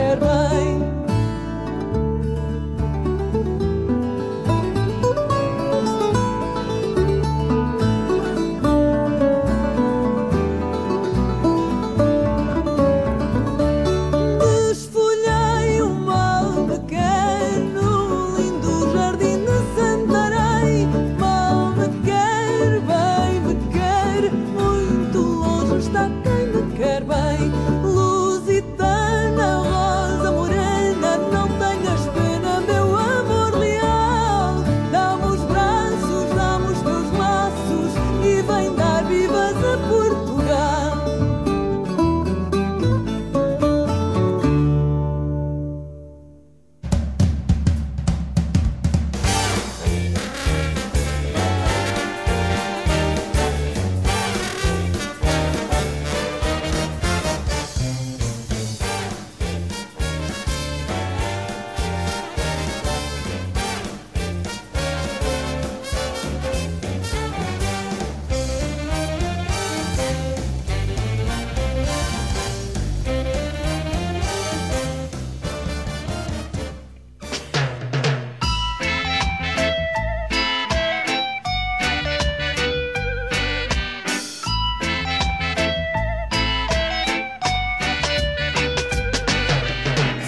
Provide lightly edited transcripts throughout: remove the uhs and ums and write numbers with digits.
quer bem. Desfolhei um mal pequeno, lindo jardim de Santarém. Mal me quer, bem me quer, muito longe está quem me quer bem. Lusitana, rosa morena, não tenhas pena, meu amor leal. Dá-me os braços, dá-me os teus laços e vem dar vivas a Portugal.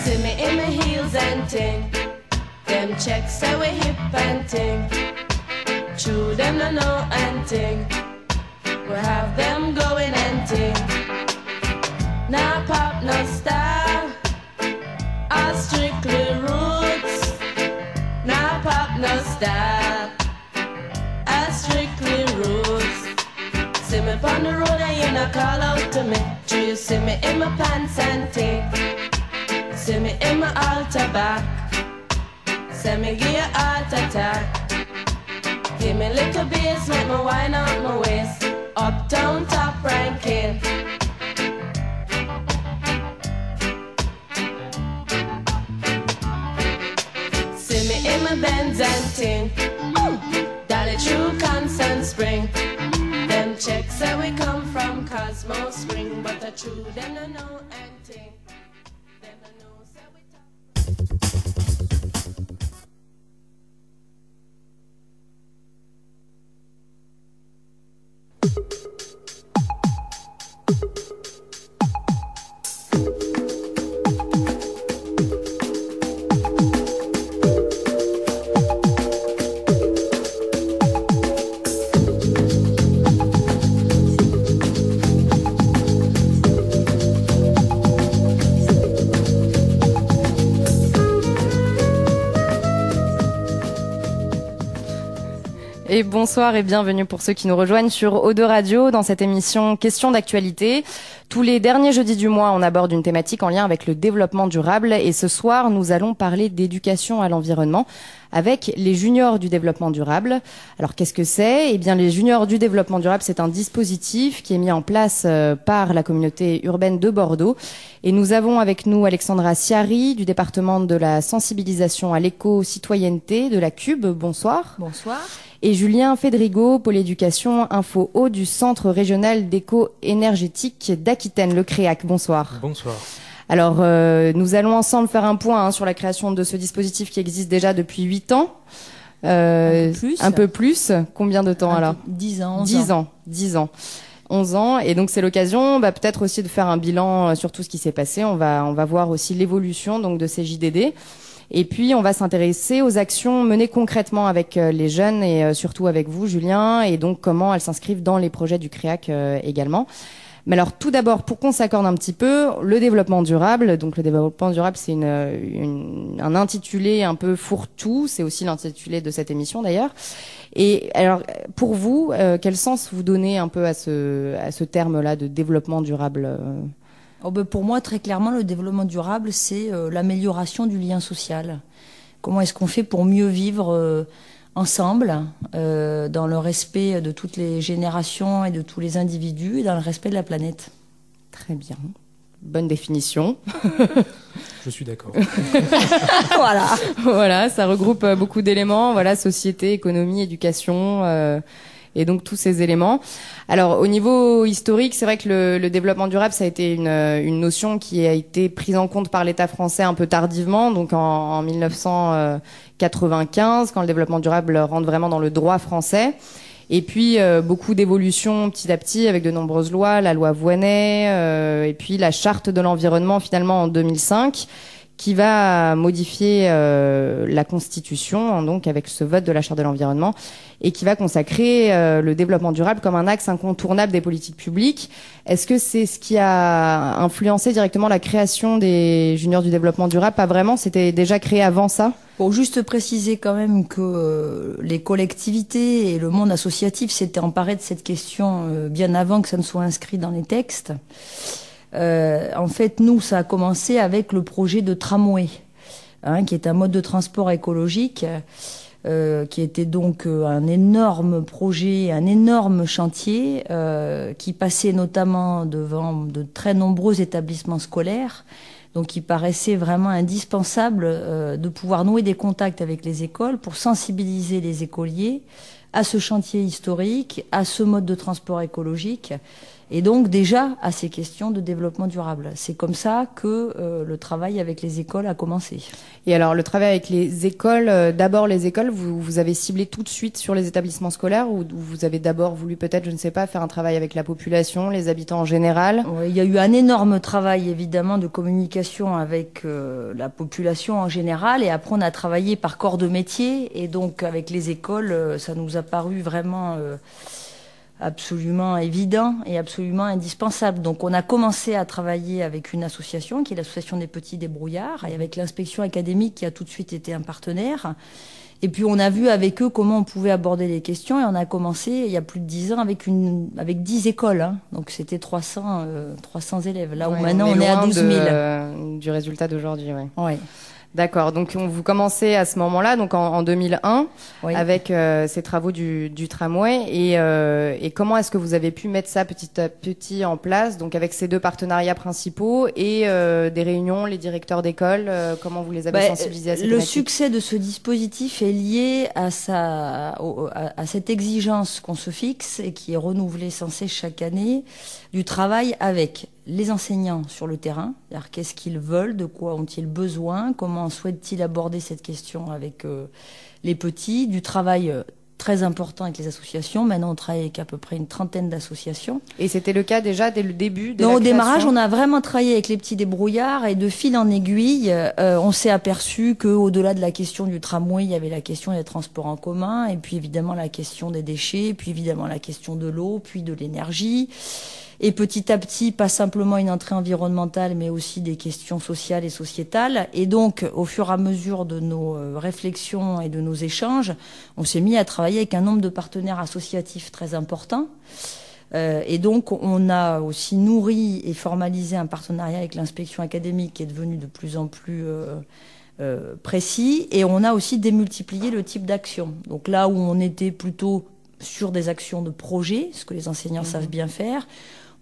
See me in my heels and ting. Them checks say we hip and ting. True them no know and ting. We have them going and ting. Nah pop no style. All strictly roots. Nah pop no style. All strictly roots. See me on the road and you not call out to me. Do you see me in my pants and ting? See me in my altar back. Say me give you heart attack. Give me little bass, make me wind out my waist. Uptown top ranking. See me in my Benz and ting. Dolly true Constant Spring. Them checks say we come from Cosmo Spring, but the true them no know and ting. Them no know say we talk. Et bonsoir et bienvenue pour ceux qui nous rejoignent sur O2 Radio dans cette émission Questions d'actualité. Tous les derniers jeudis du mois, on aborde une thématique en lien avec le développement durable et ce soir, nous allons parler d'éducation à l'environnement avec les juniors du développement durable. Alors qu'est-ce que c'est ? Eh bien, les juniors du développement durable, c'est un dispositif qui est mis en place par la communauté urbaine de Bordeaux. Et nous avons avec nous Alexandra Ciari du département de la sensibilisation à l'éco-citoyenneté de la CUB. Bonsoir. Bonsoir. Et Julien Fédrigo, pôle éducation Info Eau du Centre régional d'éco-énergétique d'Aquitaine, le CREAC. Bonsoir. Bonsoir. Alors, nous allons ensemble faire un point sur la création de ce dispositif qui existe déjà depuis 8 ans. Un peu plus. Combien de temps alors ? 10 ans. 10 ans. 11 ans. Et donc, c'est l'occasion peut-être aussi de faire un bilan sur tout ce qui s'est passé. On va voir aussi l'évolution donc de ces JDD. Et puis, on va s'intéresser aux actions menées concrètement avec les jeunes et surtout avec vous, Julien, et donc comment elles s'inscrivent dans les projets du CREAC également. Mais alors, tout d'abord, pour qu'on s'accorde un petit peu, le développement durable. Donc, le développement durable, c'est un intitulé un peu fourre-tout. C'est aussi l'intitulé de cette émission, d'ailleurs. Et alors, pour vous, quel sens vous donnez un peu à ce terme-là de développement durable Pour moi, très clairement, le développement durable, c'est l'amélioration du lien social. Comment est-ce qu'on fait pour mieux vivre ensemble, dans le respect de toutes les générations et de tous les individus, et dans le respect de la planète. Très bien. Bonne définition. Je suis d'accord. Voilà, ça regroupe beaucoup d'éléments. Voilà, société, économie, éducation. et donc tous ces éléments. Alors au niveau historique, c'est vrai que le développement durable, ça a été une notion qui a été prise en compte par l'État français un peu tardivement, donc en 1995, quand le développement durable rentre vraiment dans le droit français. Et puis beaucoup d'évolutions petit à petit avec de nombreuses lois, la loi Voynet, et puis la charte de l'environnement finalement en 2005, qui va modifier la Constitution, donc avec ce vote de la charte de l'environnement, et qui va consacrer le développement durable comme un axe incontournable des politiques publiques. Est-ce que c'est ce qui a influencé directement la création des juniors du développement durable? Pas vraiment, c'était déjà créé avant ça? Pour juste préciser quand même que les collectivités et le monde associatif s'étaient emparés de cette question bien avant que ça ne soit inscrit dans les textes. En fait, nous, ça a commencé avec le projet de tramway, qui est un mode de transport écologique, qui était donc un énorme projet, un énorme chantier, qui passait notamment devant de très nombreux établissements scolaires. Donc il paraissait vraiment indispensable de pouvoir nouer des contacts avec les écoles pour sensibiliser les écoliers à ce chantier historique, à ce mode de transport écologique, et donc déjà à ces questions de développement durable. C'est comme ça que le travail avec les écoles a commencé. Et alors le travail avec les écoles, d'abord les écoles, vous avez ciblé tout de suite sur les établissements scolaires, ou vous avez d'abord voulu peut-être, je ne sais pas, faire un travail avec la population, les habitants en général? Oui, il y a eu un énorme travail évidemment de communication avec la population en général, et après on a travaillé par corps de métier, et donc avec les écoles, ça nous a paru vraiment absolument évident et absolument indispensable. Donc on a commencé à travailler avec une association qui est l'association des petits débrouillards, et avec l'inspection académique qui a tout de suite été un partenaire. Et puis on a vu avec eux comment on pouvait aborder les questions, et on a commencé il y a plus de 10 ans avec 10 écoles. Donc c'était 300 élèves. Là où maintenant on est à 12 000. Du résultat d'aujourd'hui, oui. Ouais. D'accord, donc vous commencez à ce moment-là, donc en 2001, Oui. avec ces travaux du tramway, et comment est-ce que vous avez pu mettre ça petit à petit en place, donc avec ces deux partenariats principaux et des réunions, les directeurs d'école, comment vous les avez sensibilisés à ces thématiques? Succès de ce dispositif est lié à cette exigence qu'on se fixe et qui est renouvelée sans cesse chaque année, du travail avec les enseignants sur le terrain, c'est-à-dire qu'est-ce qu'ils veulent, de quoi ont-ils besoin, comment souhaitent-ils aborder cette question avec les petits, du travail très important avec les associations. Maintenant, on travaille avec à peu près une trentaine d'associations. Et c'était le cas déjà dès le début, dès Non, la au démarrage, création? on a vraiment travaillé avec les petits débrouillards, et de fil en aiguille, on s'est aperçu qu'au-delà de la question du tramway, il y avait la question des transports en commun, et puis évidemment la question des déchets, puis évidemment la question de l'eau, puis de l'énergie. Et petit à petit, pas simplement une entrée environnementale, mais aussi des questions sociales et sociétales. Et donc, au fur et à mesure de nos réflexions et de nos échanges, on s'est mis à travailler avec un nombre de partenaires associatifs très important. Et donc, on a aussi nourri et formalisé un partenariat avec l'inspection académique qui est devenu de plus en plus précis. Et on a aussi démultiplié le type d'action. Donc là où on était plutôt sur des actions de projet, ce que les enseignants savent bien faire,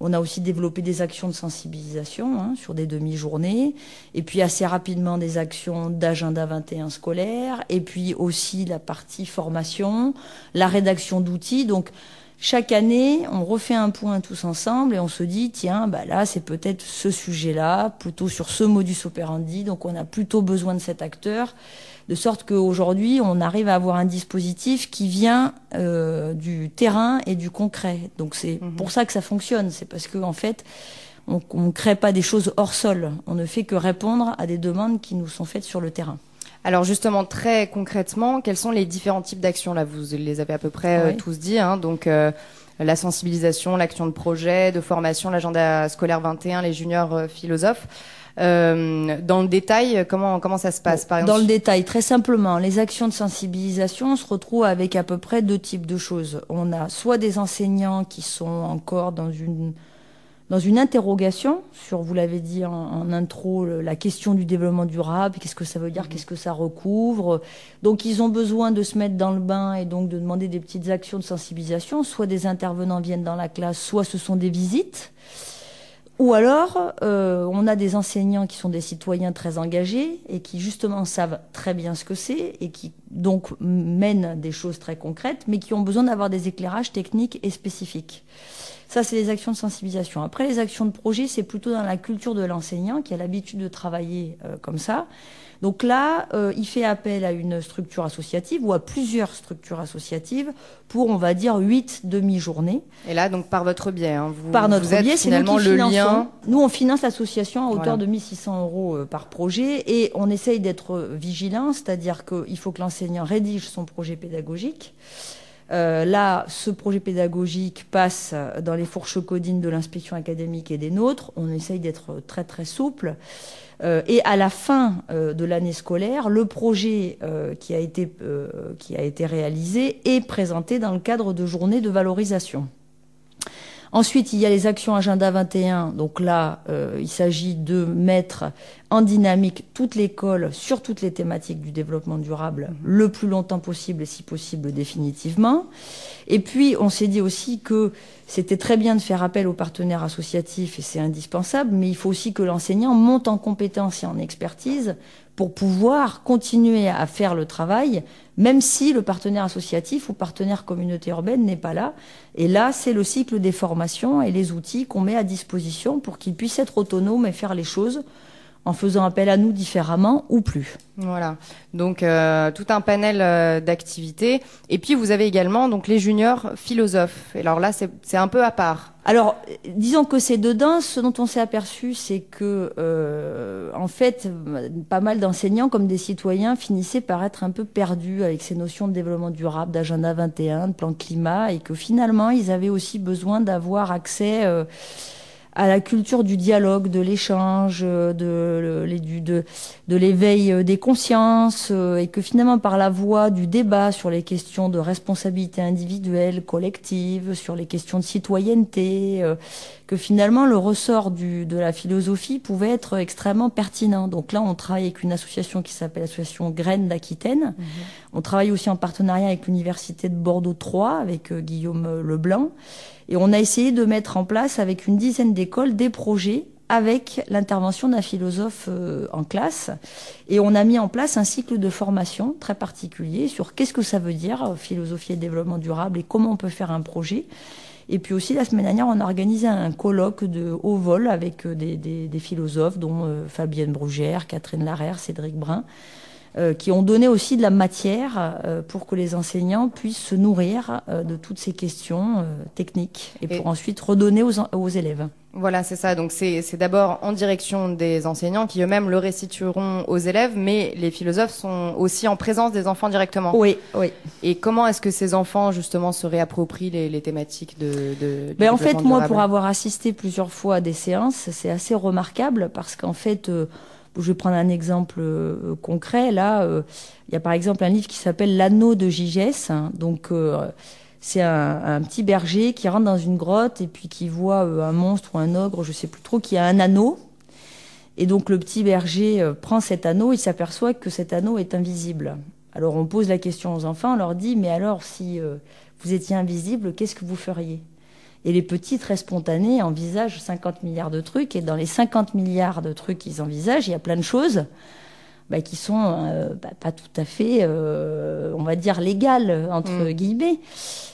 on a aussi développé des actions de sensibilisation sur des demi-journées, et puis assez rapidement des actions d'agenda 21 scolaire, et puis aussi la partie formation, la rédaction d'outils. Donc chaque année, on refait un point tous ensemble et on se dit, tiens, là, c'est peut-être ce sujet-là, plutôt sur ce modus operandi, donc on a plutôt besoin de cet acteur, de sorte qu'aujourd'hui, on arrive à avoir un dispositif qui vient du terrain et du concret. Donc c'est pour ça que ça fonctionne, c'est parce qu'en fait, on ne crée pas des choses hors sol, on ne fait que répondre à des demandes qui nous sont faites sur le terrain. Alors justement, très concrètement, quels sont les différents types d'actions? Là, vous les avez à peu près tous dit, donc la sensibilisation, l'action de projet, de formation, l'agenda scolaire 21, les juniors philosophes. Dans le détail, comment ça se passe, par exemple? Dans le détail, très simplement, les actions de sensibilisation, on se retrouve avec à peu près deux types de choses. On a soit des enseignants qui sont encore dans une interrogation sur, vous l'avez dit en intro, la question du développement durable, qu'est-ce que ça veut dire, qu'est-ce que ça recouvre. Donc ils ont besoin de se mettre dans le bain et donc de demander des petites actions de sensibilisation. Soit des intervenants viennent dans la classe, soit ce sont des visites. Ou alors, on a des enseignants qui sont des citoyens très engagés et qui justement savent très bien ce que c'est et qui donc mènent des choses très concrètes, mais qui ont besoin d'avoir des éclairages techniques et spécifiques. Ça, c'est les actions de sensibilisation. Après, les actions de projet, c'est plutôt dans la culture de l'enseignant qui a l'habitude de travailler comme ça. Donc là, il fait appel à une structure associative ou à plusieurs structures associatives pour, on va dire, 8 demi-journées. Et là, donc par votre biais, hein, par notre biais, c'est nous qui finançons. Nous, on finance l'association à hauteur Voilà. de 1 600 € par projet et on essaye d'être vigilant, c'est-à-dire qu'il faut que l'enseignant rédige son projet pédagogique. Là, ce projet pédagogique passe dans les fourches codines de l'inspection académique et des nôtres. On essaye d'être très très souple. Et à la fin de l'année scolaire, le projet qui a été réalisé est présenté dans le cadre de journées de valorisation. Ensuite, il y a les actions Agenda 21. Donc là, il s'agit de mettre en dynamique toute l'école sur toutes les thématiques du développement durable le plus longtemps possible et si possible définitivement. Et puis, on s'est dit aussi que c'était très bien de faire appel aux partenaires associatifs et c'est indispensable, mais il faut aussi que l'enseignant monte en compétences et en expertise pour pouvoir continuer à faire le travail, même si le partenaire associatif ou partenaire communauté urbaine n'est pas là. Et là, c'est le cycle des formations et les outils qu'on met à disposition pour qu'ils puissent être autonomes et faire les choses en faisant appel à nous différemment ou plus. Voilà, donc tout un panel d'activités. Et puis vous avez également donc les juniors philosophes. Et alors là, c'est un peu à part. Alors, disons que c'est dedans. Ce dont on s'est aperçu, c'est que, en fait, pas mal d'enseignants, comme des citoyens, finissaient par être un peu perdus avec ces notions de développement durable, d'agenda 21, de plan climat, et que finalement, ils avaient aussi besoin d'avoir accès à la culture du dialogue, de l'échange, de l'éveil des consciences, et que finalement par la voie du débat sur les questions de responsabilité individuelle, collective, sur les questions de citoyenneté, que finalement le ressort de la philosophie pouvait être extrêmement pertinent. Donc là, on travaille avec une association qui s'appelle l'association Graines d'Aquitaine. On travaille aussi en partenariat avec l'université de Bordeaux 3, avec Guillaume Leblanc. Et on a essayé de mettre en place, avec une dizaine d'écoles, des projets avec l'intervention d'un philosophe en classe. Et on a mis en place un cycle de formation très particulier sur qu'est-ce que ça veut dire, philosophie et développement durable, et comment on peut faire un projet. Et puis aussi, la semaine dernière, on a organisé un colloque de haut vol avec des philosophes, dont Fabienne Brugère, Catherine Larère, Cédric Brun, qui ont donné aussi de la matière pour que les enseignants puissent se nourrir de toutes ces questions techniques et pour ensuite redonner aux élèves. Voilà, c'est ça. Donc c'est d'abord en direction des enseignants qui eux-mêmes le restitueront aux élèves, mais les philosophes sont aussi en présence des enfants directement. Oui, oui. Et comment est-ce que ces enfants justement se réapproprient les thématiques du en fait, développement moi, durable? pour avoir assisté plusieurs fois à des séances, c'est assez remarquable parce qu'en fait, je vais prendre un exemple concret. Là, il y a par exemple un livre qui s'appelle L'anneau de Gigès. Donc c'est un petit berger qui rentre dans une grotte et puis qui voit un monstre ou un ogre, je sais plus trop, qui a un anneau. Et donc le petit berger prend cet anneau et s'aperçoit que cet anneau est invisible. Alors on pose la question aux enfants, on leur dit, mais alors si vous étiez invisible, qu'est-ce que vous feriez ? Et les petits, très spontanés, envisagent 50 milliards de trucs. Et dans les 50 milliards de trucs qu'ils envisagent, il y a plein de choses qui sont pas tout à fait, on va dire, légales, entre guillemets.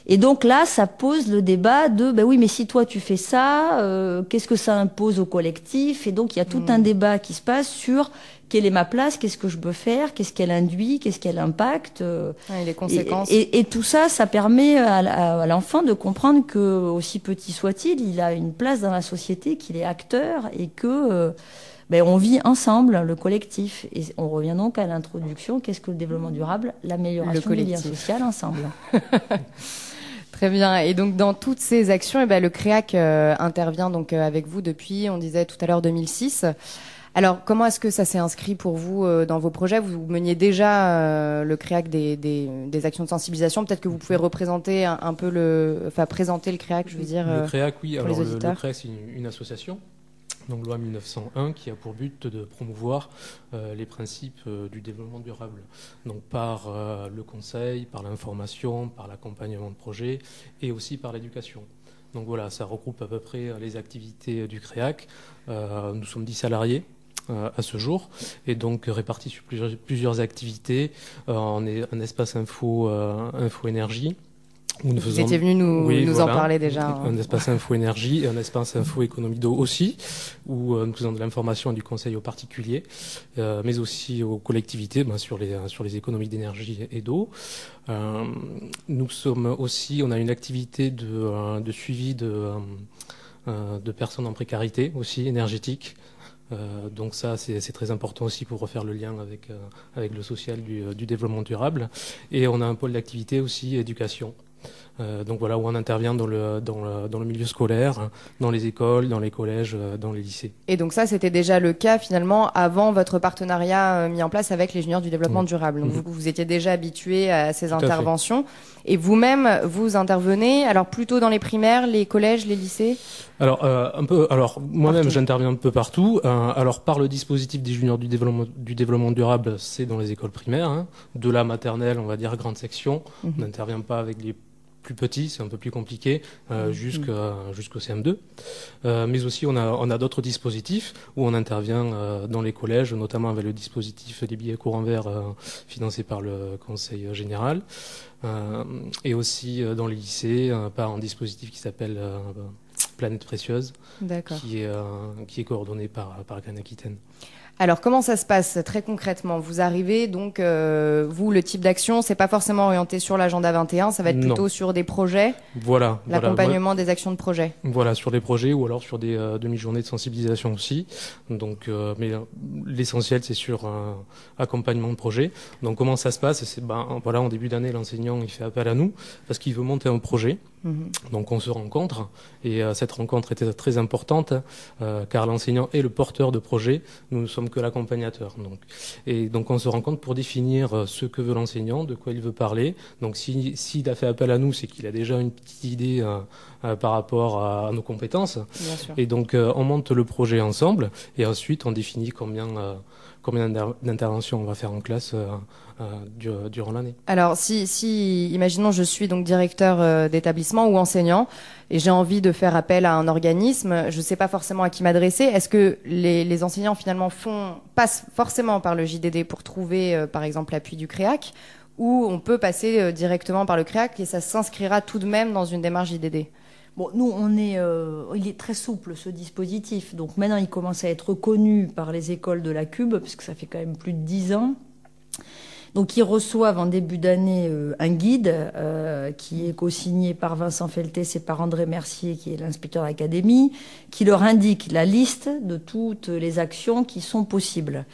Et donc là, ça pose le débat de, oui, mais si toi tu fais ça, qu'est-ce que ça impose au collectif ? Et donc il y a tout un débat qui se passe sur quelle est ma place, qu'est-ce que je peux faire, qu'est-ce qu'elle induit, qu'est-ce qu'elle impacte. Et les conséquences. Et tout ça, ça permet à l'enfant de comprendre que, aussi petit soit-il, il a une place dans la société, qu'il est acteur et que on vit ensemble, le collectif. Et on revient donc à l'introduction. Qu'est-ce que le développement durable ? L'amélioration du lien social ensemble. Très bien. Et donc dans toutes ces actions, le CREAC intervient donc avec vous depuis, on disait tout à l'heure, 2006. Alors, comment est-ce que ça s'est inscrit pour vous dans vos projets ? Vous meniez déjà le CREAC des actions de sensibilisation. Peut-être que vous pouvez représenter un peu présenter le CREAC, je veux dire. Le CREAC, oui. Pour Alors, les auditeurs. le CREAC, c'est une association, donc loi 1901, qui a pour but de promouvoir les principes du développement durable. Donc par le conseil, par l'information, par l'accompagnement de projets et aussi par l'éducation. Donc voilà, ça regroupe à peu près les activités du CREAC. Nous sommes 10 salariés à ce jour, et donc répartis sur plusieurs activités. On est un espace info énergie. Vous étiez venu nous en parler déjà. Un espace info-énergie et un espace info-économie d'eau aussi, où nous faisons de l'information et du conseil aux particuliers, mais aussi aux collectivités sur les économies d'énergie et d'eau. Nous sommes aussi, on a une activité de suivi de personnes en précarité aussi, énergétique. Donc ça, c'est très important aussi pour refaire le lien avec le social du développement durable. Et on a un pôle d'activité aussi éducation. Donc voilà, où on intervient dans le milieu scolaire, dans les écoles, dans les collèges, dans les lycées. Et donc ça, c'était déjà le cas finalement avant votre partenariat mis en place avec les juniors du développement durable. Donc vous étiez déjà habitué à ces interventions. Et vous-même, vous intervenez alors plutôt dans les primaires, les collèges, les lycées? Alors moi-même, j'interviens un peu partout. Alors par le dispositif des juniors du développement durable, c'est dans les écoles primaires, de la maternelle, on va dire grande section. On n'intervient pas avec les plus petits, c'est un peu plus compliqué, jusqu'au CM2. Mais aussi, on a d'autres dispositifs où on intervient dans les collèges, notamment avec le dispositif des billets courants verts financé par le Conseil général, et aussi dans les lycées par un dispositif qui s'appelle Planète Précieuse, qui est coordonné par Green Aquitaine. Alors, comment ça se passe très concrètement? Vous arrivez, donc, vous, le type d'action, c'est pas forcément orienté sur l'agenda 21, ça va être plutôt sur des projets, l'accompagnement des actions de projet. Voilà, sur des projets ou alors sur des demi-journées de sensibilisation aussi. Donc, mais l'essentiel, c'est sur accompagnement de projet. Donc, comment ça se passe? C'est, en début d'année, l'enseignant, il fait appel à nous parce qu'il veut monter un projet. Donc on se rencontre et cette rencontre était très importante car l'enseignant est le porteur de projet, nous ne sommes que l'accompagnateur. Donc on se rencontre pour définir ce que veut l'enseignant, de quoi il veut parler. Donc s'il a fait appel à nous, c'est qu'il a déjà une petite idée par rapport à nos compétences. Bien sûr. Et donc on monte le projet ensemble et ensuite on définit combien d'interventions on va faire en classe durant l'année. Alors, si imaginons, je suis donc directeur d'établissement ou enseignant et j'ai envie de faire appel à un organisme, je ne sais pas forcément à qui m'adresser. Est-ce que les enseignants finalement passent forcément par le JDD pour trouver, par exemple, l'appui du CREAC, ou on peut passer directement par le CREAC et ça s'inscrira tout de même dans une démarche JDD? Bon, nous, il est très souple ce dispositif. Donc maintenant, il commence à être reconnu par les écoles de la Cube, puisque ça fait quand même plus de 10 ans. Donc ils reçoivent en début d'année un guide qui est co-signé par Vincent Feltès et par André Mercier, qui est l'inspecteur d'académie, qui leur indique la liste de toutes les actions qui sont possibles.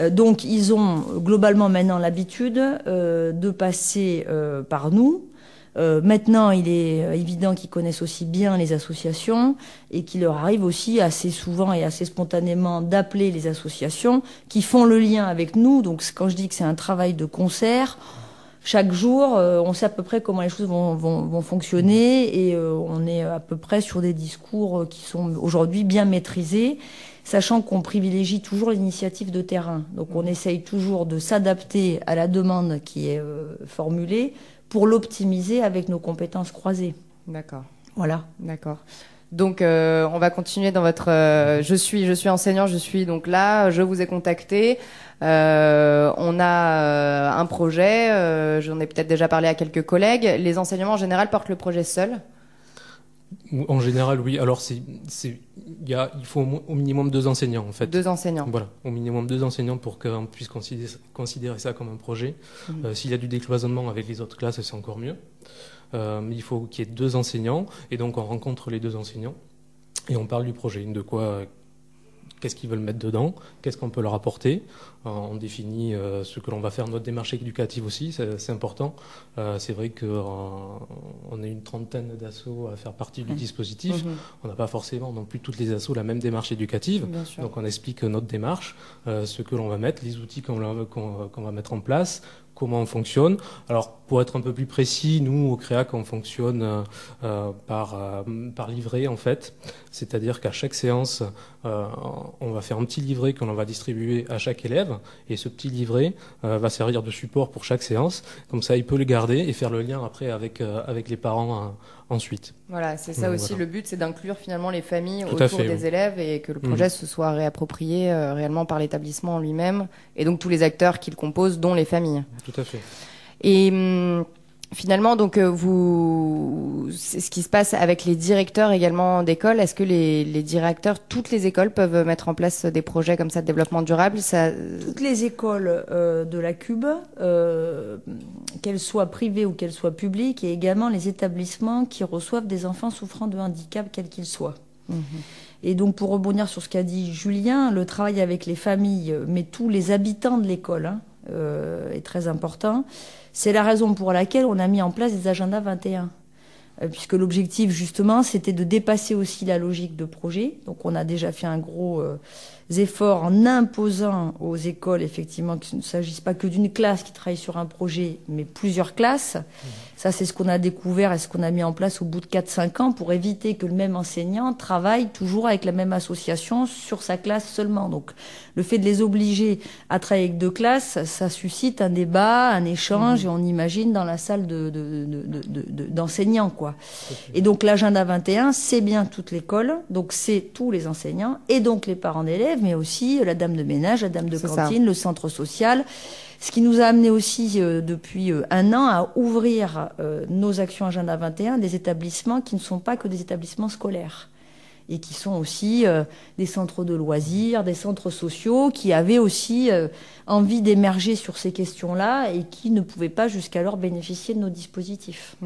Donc ils ont globalement maintenant l'habitude de passer par nous. Maintenant, il est évident qu'ils connaissent aussi bien les associations et qu'il leur arrive aussi assez souvent et assez spontanément d'appeler les associations qui font le lien avec nous. Donc, quand je dis que c'est un travail de concert, chaque jour, on sait à peu près comment les choses vont fonctionner et on est à peu près sur des discours qui sont aujourd'hui bien maîtrisés, sachant qu'on privilégie toujours l'initiative de terrain. Donc, on essaye toujours de s'adapter à la demande qui est formulée pour l'optimiser avec nos compétences croisées. D'accord. Voilà. D'accord. Donc, on va continuer dans votre... je suis enseignant, je suis donc là, je vous ai contacté. On a un projet, j'en ai peut-être déjà parlé à quelques collègues. Les enseignants, en général, portent le projet seuls? En général, oui. Alors, il faut au minimum 2 enseignants, en fait. 2 enseignants. Voilà, au minimum 2 enseignants pour qu'on puisse considérer ça comme un projet. S'il y a du décloisonnement avec les autres classes, c'est encore mieux. Il faut qu'il y ait 2 enseignants, et donc on rencontre les 2 enseignants et on parle du projet, de quoi, qu'est-ce qu'ils veulent mettre dedans, qu'est-ce qu'on peut leur apporter. On définit ce que l'on va faire, notre démarche éducative aussi, c'est important. C'est vrai qu'on a une trentaine d'assauts à faire partie du dispositif. On n'a pas forcément non plus toutes les assos la même démarche éducative. Donc on explique notre démarche, ce que l'on va mettre, les outils qu'on va mettre en place, comment on fonctionne. Alors, pour être un peu plus précis, nous, au CREAC, on fonctionne par livret, en fait. C'est-à-dire qu'à chaque séance, on va faire un petit livret que l'on va distribuer à chaque élève. élèves. Et ce petit livret va servir de support pour chaque séance. Comme ça, il peut le garder et faire le lien après avec les parents ensuite. Voilà, c'est ça Donc, aussi. voilà. Le but, c'est d'inclure finalement les familles Tout à autour fait, des oui. élèves et que le projet se soit réapproprié réellement par l'établissement en lui-même et donc tous les acteurs qui le composent, dont les familles. Tout à fait. Et finalement, donc c'est ce qui se passe avec les directeurs également d'école. Est-ce que les directeurs, toutes les écoles peuvent mettre en place des projets comme ça de développement durable? Toutes les écoles de la Cube, qu'elles soient privées ou qu'elles soient publiques, et également les établissements qui reçoivent des enfants souffrant de handicap, quels qu'ils soient. Et donc, pour rebondir sur ce qu'a dit Julien, le travail avec les familles, mais tous les habitants de l'école, est très important. C'est la raison pour laquelle on a mis en place des agendas 21. Puisque l'objectif, justement, c'était de dépasser aussi la logique de projet. Donc, on a déjà fait un gros effort en imposant aux écoles, effectivement, qu'il ne s'agisse pas que d'une classe qui travaille sur un projet, mais plusieurs classes. Ça, c'est ce qu'on a découvert et ce qu'on a mis en place au bout de 4-5 ans pour éviter que le même enseignant travaille toujours avec la même association sur sa classe seulement. Donc, le fait de les obliger à travailler avec 2 classes, ça suscite un débat, un échange, et on imagine dans la salle d'enseignants, quoi. Et donc, l'agenda 21, c'est bien toute l'école, donc c'est tous les enseignants, et donc les parents d'élèves, mais aussi la dame de ménage, la dame de cantine, le centre social. Ce qui nous a amené aussi depuis 1 an à ouvrir nos actions Agenda 21 des établissements qui ne sont pas que des établissements scolaires et qui sont aussi des centres de loisirs, des centres sociaux qui avaient aussi envie d'émerger sur ces questions-là et qui ne pouvaient pas jusqu'alors bénéficier de nos dispositifs.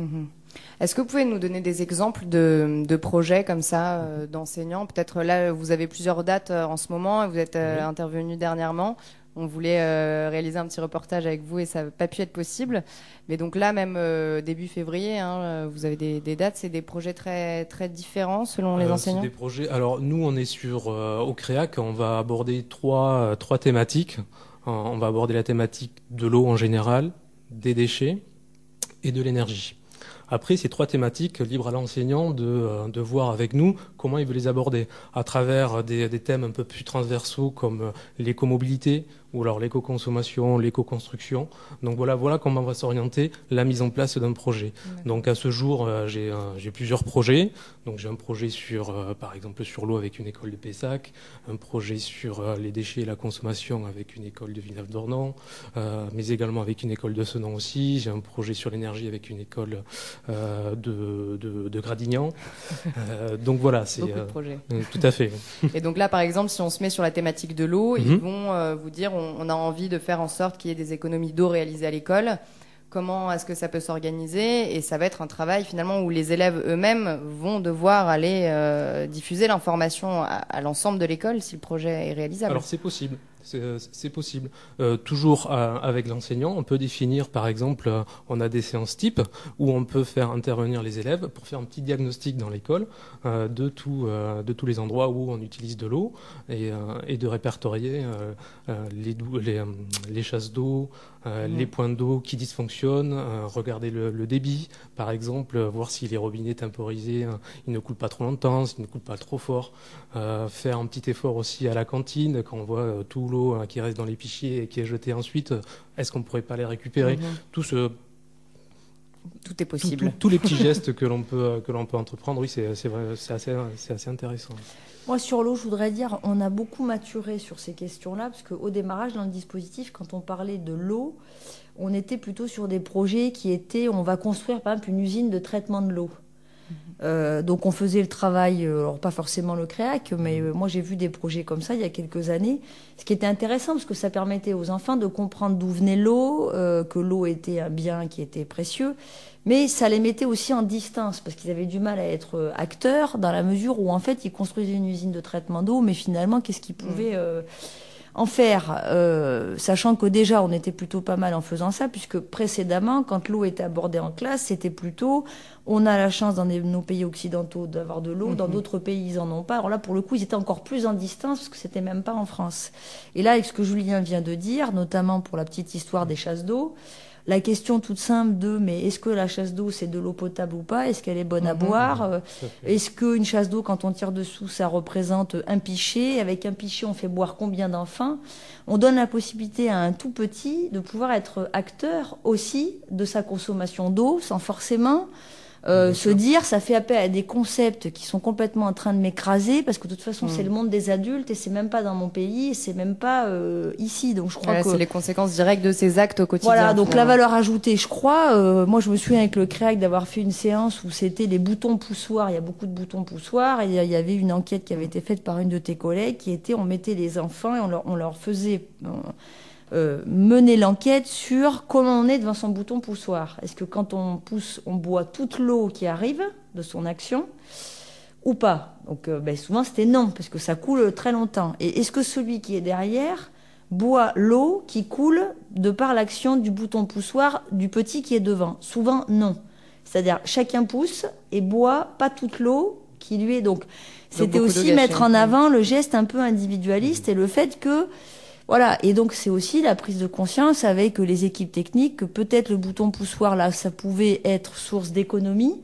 Est-ce que vous pouvez nous donner des exemples de projets comme ça, d'enseignants? Peut-être là, vous avez plusieurs dates en ce moment et vous êtes intervenu dernièrement. On voulait réaliser un petit reportage avec vous et ça n'a pas pu être possible. Mais donc là, même début février, vous avez des dates. C'est des projets très, très différents selon les enseignants? C'est des projets. Alors nous, on est au CREAC. On va aborder trois thématiques. On va aborder la thématique de l'eau en général, des déchets et de l'énergie. Après, ces 3 thématiques, libre à l'enseignant de voir avec nous comment il veut les aborder à travers des thèmes un peu plus transversaux comme l'écomobilité ou alors l'éco-consommation, l'éco-construction. Donc voilà comment va s'orienter la mise en place d'un projet. Donc à ce jour, j'ai plusieurs projets. Donc j'ai un projet par exemple sur l'eau avec une école de Pessac, un projet sur les déchets et la consommation avec une école de Villeneuve-d'Ornon, mais également avec une école de Senon aussi. J'ai un projet sur l'énergie avec une école de Gradignan. Donc voilà, c'est beaucoup de projets. Tout à fait. Et donc là, par exemple, si on se met sur la thématique de l'eau, ils vont vous dire on a envie de faire en sorte qu'il y ait des économies d'eau réalisées à l'école. Comment est-ce que ça peut s'organiser? Et ça va être un travail finalement où les élèves eux-mêmes vont devoir aller diffuser l'information à l'ensemble de l'école si le projet est réalisable. Alors c'est possible. C'est possible. Toujours avec l'enseignant, on peut définir, par exemple, on a des séances types où on peut faire intervenir les élèves pour faire un petit diagnostic dans l'école de tous les endroits où on utilise de l'eau et de répertorier les chasses d'eau, les points d'eau qui dysfonctionnent, regarder le débit, par exemple, voir si les robinets temporisés ils ne coulent pas trop longtemps, s'ils ne coulent pas trop fort, faire un petit effort aussi à la cantine quand on voit tout l'eau qui reste dans les pichiers et qui est jetée ensuite, est-ce qu'on ne pourrait pas les récupérer? Tout est possible. Tous les petits gestes que l'on peut entreprendre, oui, c'est vrai, c'est assez intéressant. Moi, sur l'eau, je voudrais dire, on a beaucoup maturé sur ces questions-là, parce qu'au démarrage, dans le dispositif, quand on parlait de l'eau, on était plutôt sur des projets qui étaient, on va construire par exemple une usine de traitement de l'eau. Donc on faisait le travail, alors pas forcément le CREAC, mais moi j'ai vu des projets comme ça il y a quelques années, ce qui était intéressant parce que ça permettait aux enfants de comprendre d'où venait l'eau, que l'eau était un bien qui était précieux, mais ça les mettait aussi en distance parce qu'ils avaient du mal à être acteurs dans la mesure où en fait ils construisaient une usine de traitement d'eau, mais finalement qu'est-ce qu'ils pouvaient en faire, sachant que déjà on était plutôt pas mal en faisant ça, puisque précédemment, quand l'eau était abordée en classe, c'était plutôt, on a la chance dans nos pays occidentaux d'avoir de l'eau, dans d'autres pays ils en ont pas. Alors là, pour le coup, ils étaient encore plus en distance, parce que c'était même pas en France. Et là, avec ce que Julien vient de dire, notamment pour la petite histoire des chasses d'eau, la question toute simple de mais est-ce que la chasse d'eau c'est de l'eau potable ou pas? Est-ce qu'elle est bonne à boire? Est-ce qu'une chasse d'eau, quand on tire dessous, ça représente un pichet? Avec un pichet, on fait boire combien d'enfants? On donne la possibilité à un tout petit de pouvoir être acteur aussi de sa consommation d'eau sans forcément se dire ça fait appel à des concepts qui sont complètement en train de m'écraser parce que de toute façon c'est le monde des adultes et c'est même pas dans mon pays et c'est même pas ici, donc je crois que c'est les conséquences directes de ces actes au quotidien. Voilà, donc la valeur ajoutée, je crois, moi je me souviens avec le CREAC d'avoir fait une séance où c'était les boutons poussoirs, il y a beaucoup de boutons poussoirs et il y avait une enquête qui avait été faite par une de tes collègues qui était on mettait les enfants et on leur faisait mener l'enquête sur comment on est devant son bouton poussoir. Est-ce que quand on pousse, on boit toute l'eau qui arrive de son action ou pas? Donc souvent c'était non, parce que ça coule très longtemps. Et est-ce que celui qui est derrière boit l'eau qui coule de par l'action du bouton poussoir du petit qui est devant? Souvent non. C'est-à-dire chacun pousse et boit pas toute l'eau qui lui est... Donc c'était aussi mettre en avant le geste un peu individualiste et le fait que voilà, et donc c'est aussi la prise de conscience avec les équipes techniques que peut-être le bouton poussoir là, ça pouvait être source d'économie.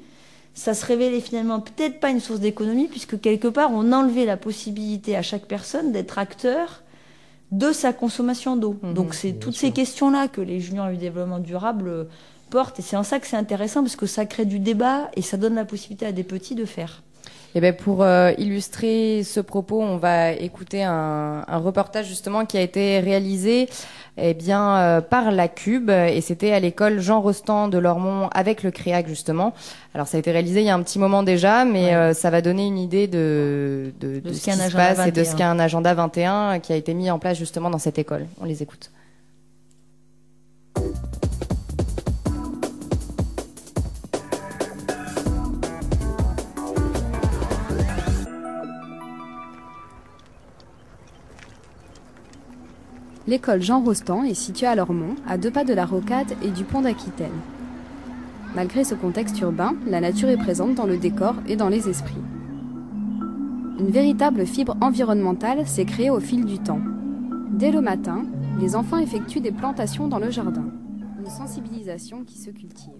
Ça se révélait finalement peut-être pas une source d'économie puisque quelque part on enlevait la possibilité à chaque personne d'être acteur de sa consommation d'eau. Donc c'est toutes ces questions-là que les juniors du développement durable portent et c'est en ça que c'est intéressant parce que ça crée du débat et ça donne la possibilité à des petits de faire. Et ben pour illustrer ce propos, on va écouter un reportage justement qui a été réalisé par la Cube et c'était à l'école Jean Rostand de Lormont avec le CREAC justement. Alors ça a été réalisé il y a un petit moment déjà, mais ça va donner une idée de ce qui se passe et de ce qu'est un agenda 21 qui a été mis en place justement dans cette école. On les écoute. L'école Jean Rostand est située à Lormont, à 2 pas de la Rocade et du pont d'Aquitaine. Malgré ce contexte urbain, la nature est présente dans le décor et dans les esprits. Une véritable fibre environnementale s'est créée au fil du temps. Dès le matin, les enfants effectuent des plantations dans le jardin. Une sensibilisation qui se cultive.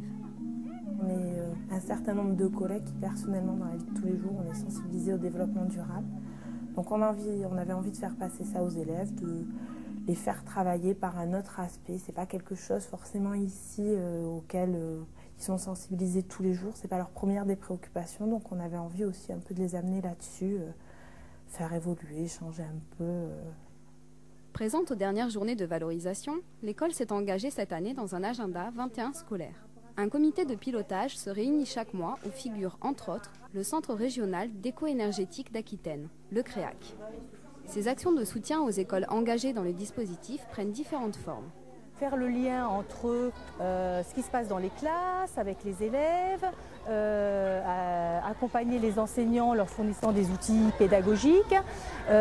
On est un certain nombre de collègues qui, personnellement, dans la vie de tous les jours, on est sensibilisés au développement durable. Donc on avait envie de faire passer ça aux élèves, de les faire travailler par un autre aspect. C'est pas quelque chose forcément ici auquel ils sont sensibilisés tous les jours. C'est pas leur première des préoccupations, donc on avait envie aussi un peu de les amener là-dessus, faire évoluer, changer un peu. Présente aux dernières journées de valorisation, l'école s'est engagée cette année dans un agenda 21 scolaire. Un comité de pilotage se réunit chaque mois où figure entre autres le Centre régional d'éco-énergétique d'Aquitaine, le CREAC. Ces actions de soutien aux écoles engagées dans le dispositif prennent différentes formes. Faire le lien entre ce qui se passe dans les classes, avec les élèves, accompagner les enseignants leur fournissant des outils pédagogiques,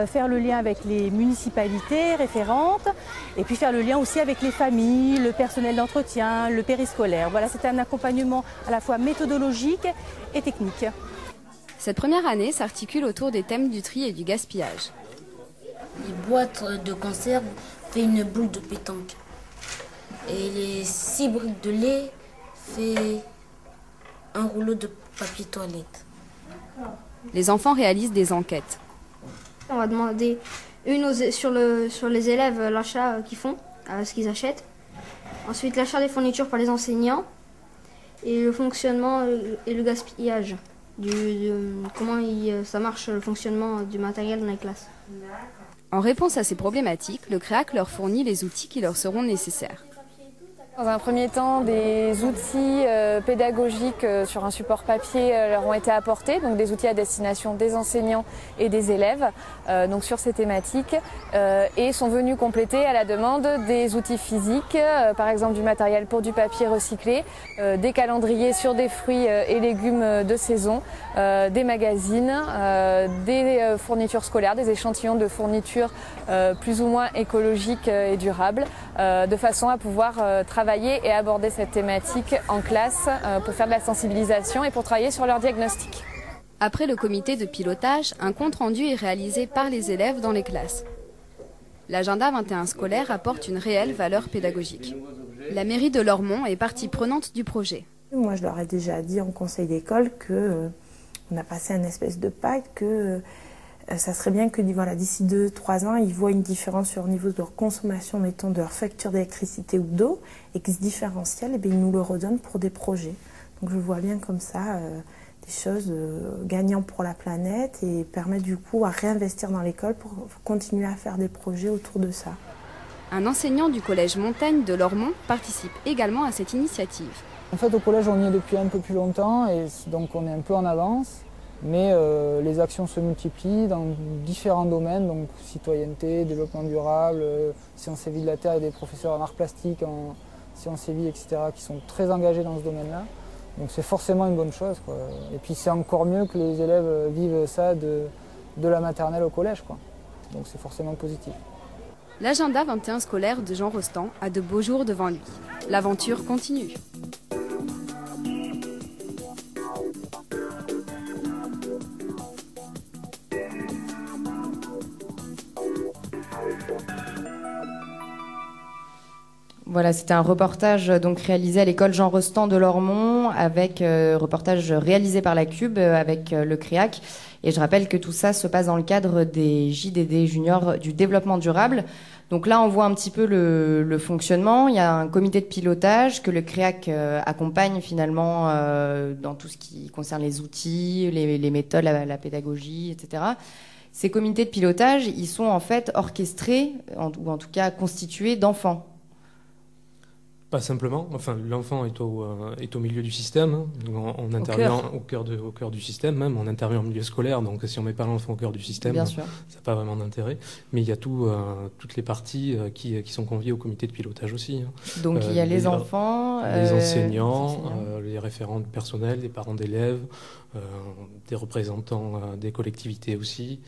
faire le lien avec les municipalités référentes et puis faire le lien aussi avec les familles, le personnel d'entretien, le périscolaire. Voilà, c'est un accompagnement à la fois méthodologique et technique. Cette première année s'articule autour des thèmes du tri et du gaspillage. Les boîtes de conserve fait une boule de pétanque. Et les 6 briques de lait fait un rouleau de papier toilette. Les enfants réalisent des enquêtes. On va demander sur les élèves l'achat qu'ils font, ce qu'ils achètent. Ensuite l'achat des fournitures par les enseignants et le fonctionnement et le gaspillage. Comment ça marche le fonctionnement du matériel dans les classes. En réponse à ces problématiques, le CREAC leur fournit les outils qui leur seront nécessaires. Dans un premier temps, des outils pédagogiques sur un support papier leur ont été apportés, donc des outils à destination des enseignants et des élèves donc sur ces thématiques et sont venus compléter à la demande des outils physiques, par exemple du matériel pour du papier recyclé, des calendriers sur des fruits et légumes de saison, des magazines, des fournitures scolaires, des échantillons de fournitures plus ou moins écologiques et durables, de façon à pouvoir travailler et aborder cette thématique en classe pour faire de la sensibilisation et pour travailler sur leur diagnostic. Après le comité de pilotage, un compte-rendu est réalisé par les élèves dans les classes. L'agenda 21 scolaire apporte une réelle valeur pédagogique. La mairie de Lormont est partie prenante du projet. Moi, je leur ai déjà dit en conseil d'école que on a passé un espèce de pacte que ça serait bien que d'ici 2-3 ans, ils voient une différence sur le niveau de leur consommation, mettons, de leur facture d'électricité ou d'eau, et que ce différentiel, ils nous le redonnent pour des projets. Donc je vois bien comme ça des choses gagnantes pour la planète et permettre du coup à réinvestir dans l'école pour continuer à faire des projets autour de ça. Un enseignant du collège Montagne de Lormont participe également à cette initiative. En fait, au collège, on y est depuis un peu plus longtemps et donc on est un peu en avance. Mais les actions se multiplient dans différents domaines, donc citoyenneté, développement durable, sciences et vie de la Terre et des professeurs en arts plastiques, en sciences et vie, etc., qui sont très engagés dans ce domaine-là. Donc c'est forcément une bonne chose, quoi. Et puis c'est encore mieux que les élèves vivent ça de la maternelle au collège, quoi. Donc c'est forcément positif. L'agenda 21 scolaire de Jean Rostand a de beaux jours devant lui. L'aventure continue. Voilà, c'était un reportage donc réalisé à l'école Jean Rostand de Lormont, avec reportage réalisé par la Cube avec le CREAC. Et je rappelle que tout ça se passe dans le cadre des JDD juniors du développement durable. Donc là, on voit un petit peu le fonctionnement. Il y a un comité de pilotage que le CREAC accompagne finalement dans tout ce qui concerne les outils, les méthodes, la pédagogie, etc. Ces comités de pilotage, ils sont en fait orchestrés, ou en tout cas constitués d'enfants. Pas simplement. Enfin, l'enfant est au milieu du système. Hein. On intervient au cœur du système même. On intervient au milieu scolaire. Donc, si on met pas l'enfant au cœur du système, ça n'a pas vraiment d'intérêt. Mais il y a toutes les parties qui sont conviées au comité de pilotage aussi. Hein. Donc, il y a les enfants, les enseignants, les référents du personnel, les parents d'élèves, des représentants des collectivités aussi.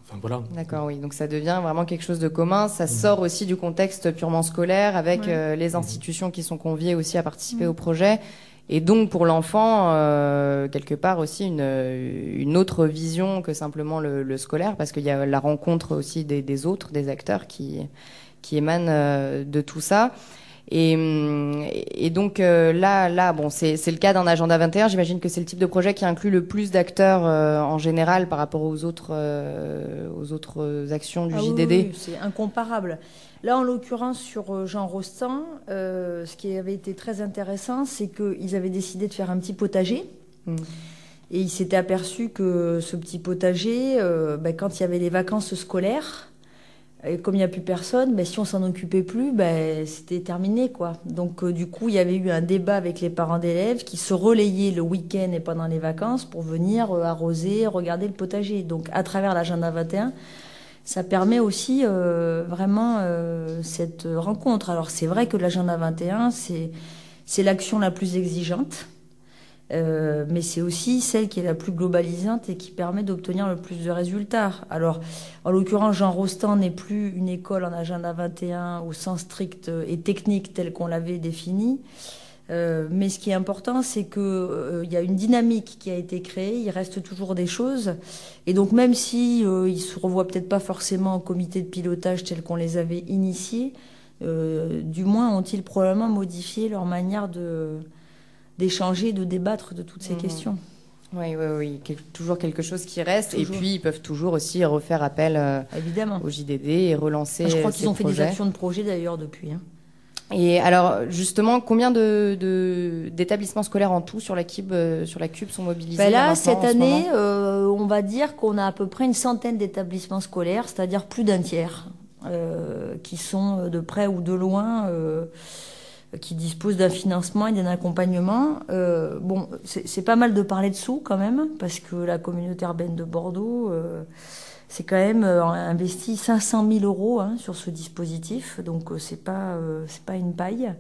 Enfin, voilà. D'accord, oui. Donc ça devient vraiment quelque chose de commun. Ça sort aussi du contexte purement scolaire avec les institutions qui sont conviées aussi à participer au projet. Et donc pour l'enfant, quelque part aussi une autre vision que simplement le scolaire, parce qu'il y a la rencontre aussi des autres, des acteurs qui émanent de tout ça. Et donc là, bon, c'est le cas d'un agenda 21. J'imagine que c'est le type de projet qui inclut le plus d'acteurs en général par rapport aux autres actions du JDD. Oui, c'est incomparable. Là, en l'occurrence, sur Jean Rostand, ce qui avait été très intéressant, c'est qu'ils avaient décidé de faire un petit potager. Et ils s'étaient aperçus que ce petit potager, quand il y avait les vacances scolaires, et comme il n'y a plus personne, si on s'en occupait plus, c'était terminé, quoi. Donc, du coup, il y avait eu un débat avec les parents d'élèves qui se relayaient le week-end et pendant les vacances pour venir arroser, regarder le potager. Donc, à travers l'agenda 21, ça permet aussi vraiment cette rencontre. Alors, c'est vrai que l'agenda 21, c'est l'action la plus exigeante. Mais c'est aussi celle qui est la plus globalisante et qui permet d'obtenir le plus de résultats. Alors, en l'occurrence, Jean Rostand n'est plus une école en agenda 21 au sens strict et technique tel qu'on l'avait défini. Mais ce qui est important, c'est qu'il y a une dynamique qui a été créée, il reste toujours des choses. Et donc, même si ils se revoient peut-être pas forcément en comité de pilotage tel qu'on les avait initiés, du moins ont-ils probablement modifié leur manière d'échanger, de débattre de toutes ces questions. Oui. Toujours quelque chose qui reste. Toujours. Et puis, ils peuvent toujours aussi refaire appel au JDD et relancer. Je crois qu'ils ont fait des actions de projet d'ailleurs depuis. Hein. Et alors, justement, combien d'établissements scolaires en tout sur la Cube sont mobilisés là, cette année, on va dire qu'on a à peu près une centaine d'établissements scolaires, c'est-à-dire plus d'un tiers, qui sont de près ou de loin... qui disposent d'un financement et d'un accompagnement. Bon, c'est pas mal de parler de sous quand même, parce que la communauté urbaine de Bordeaux, c'est quand même investi 500 000 € sur ce dispositif, donc c'est pas une paille.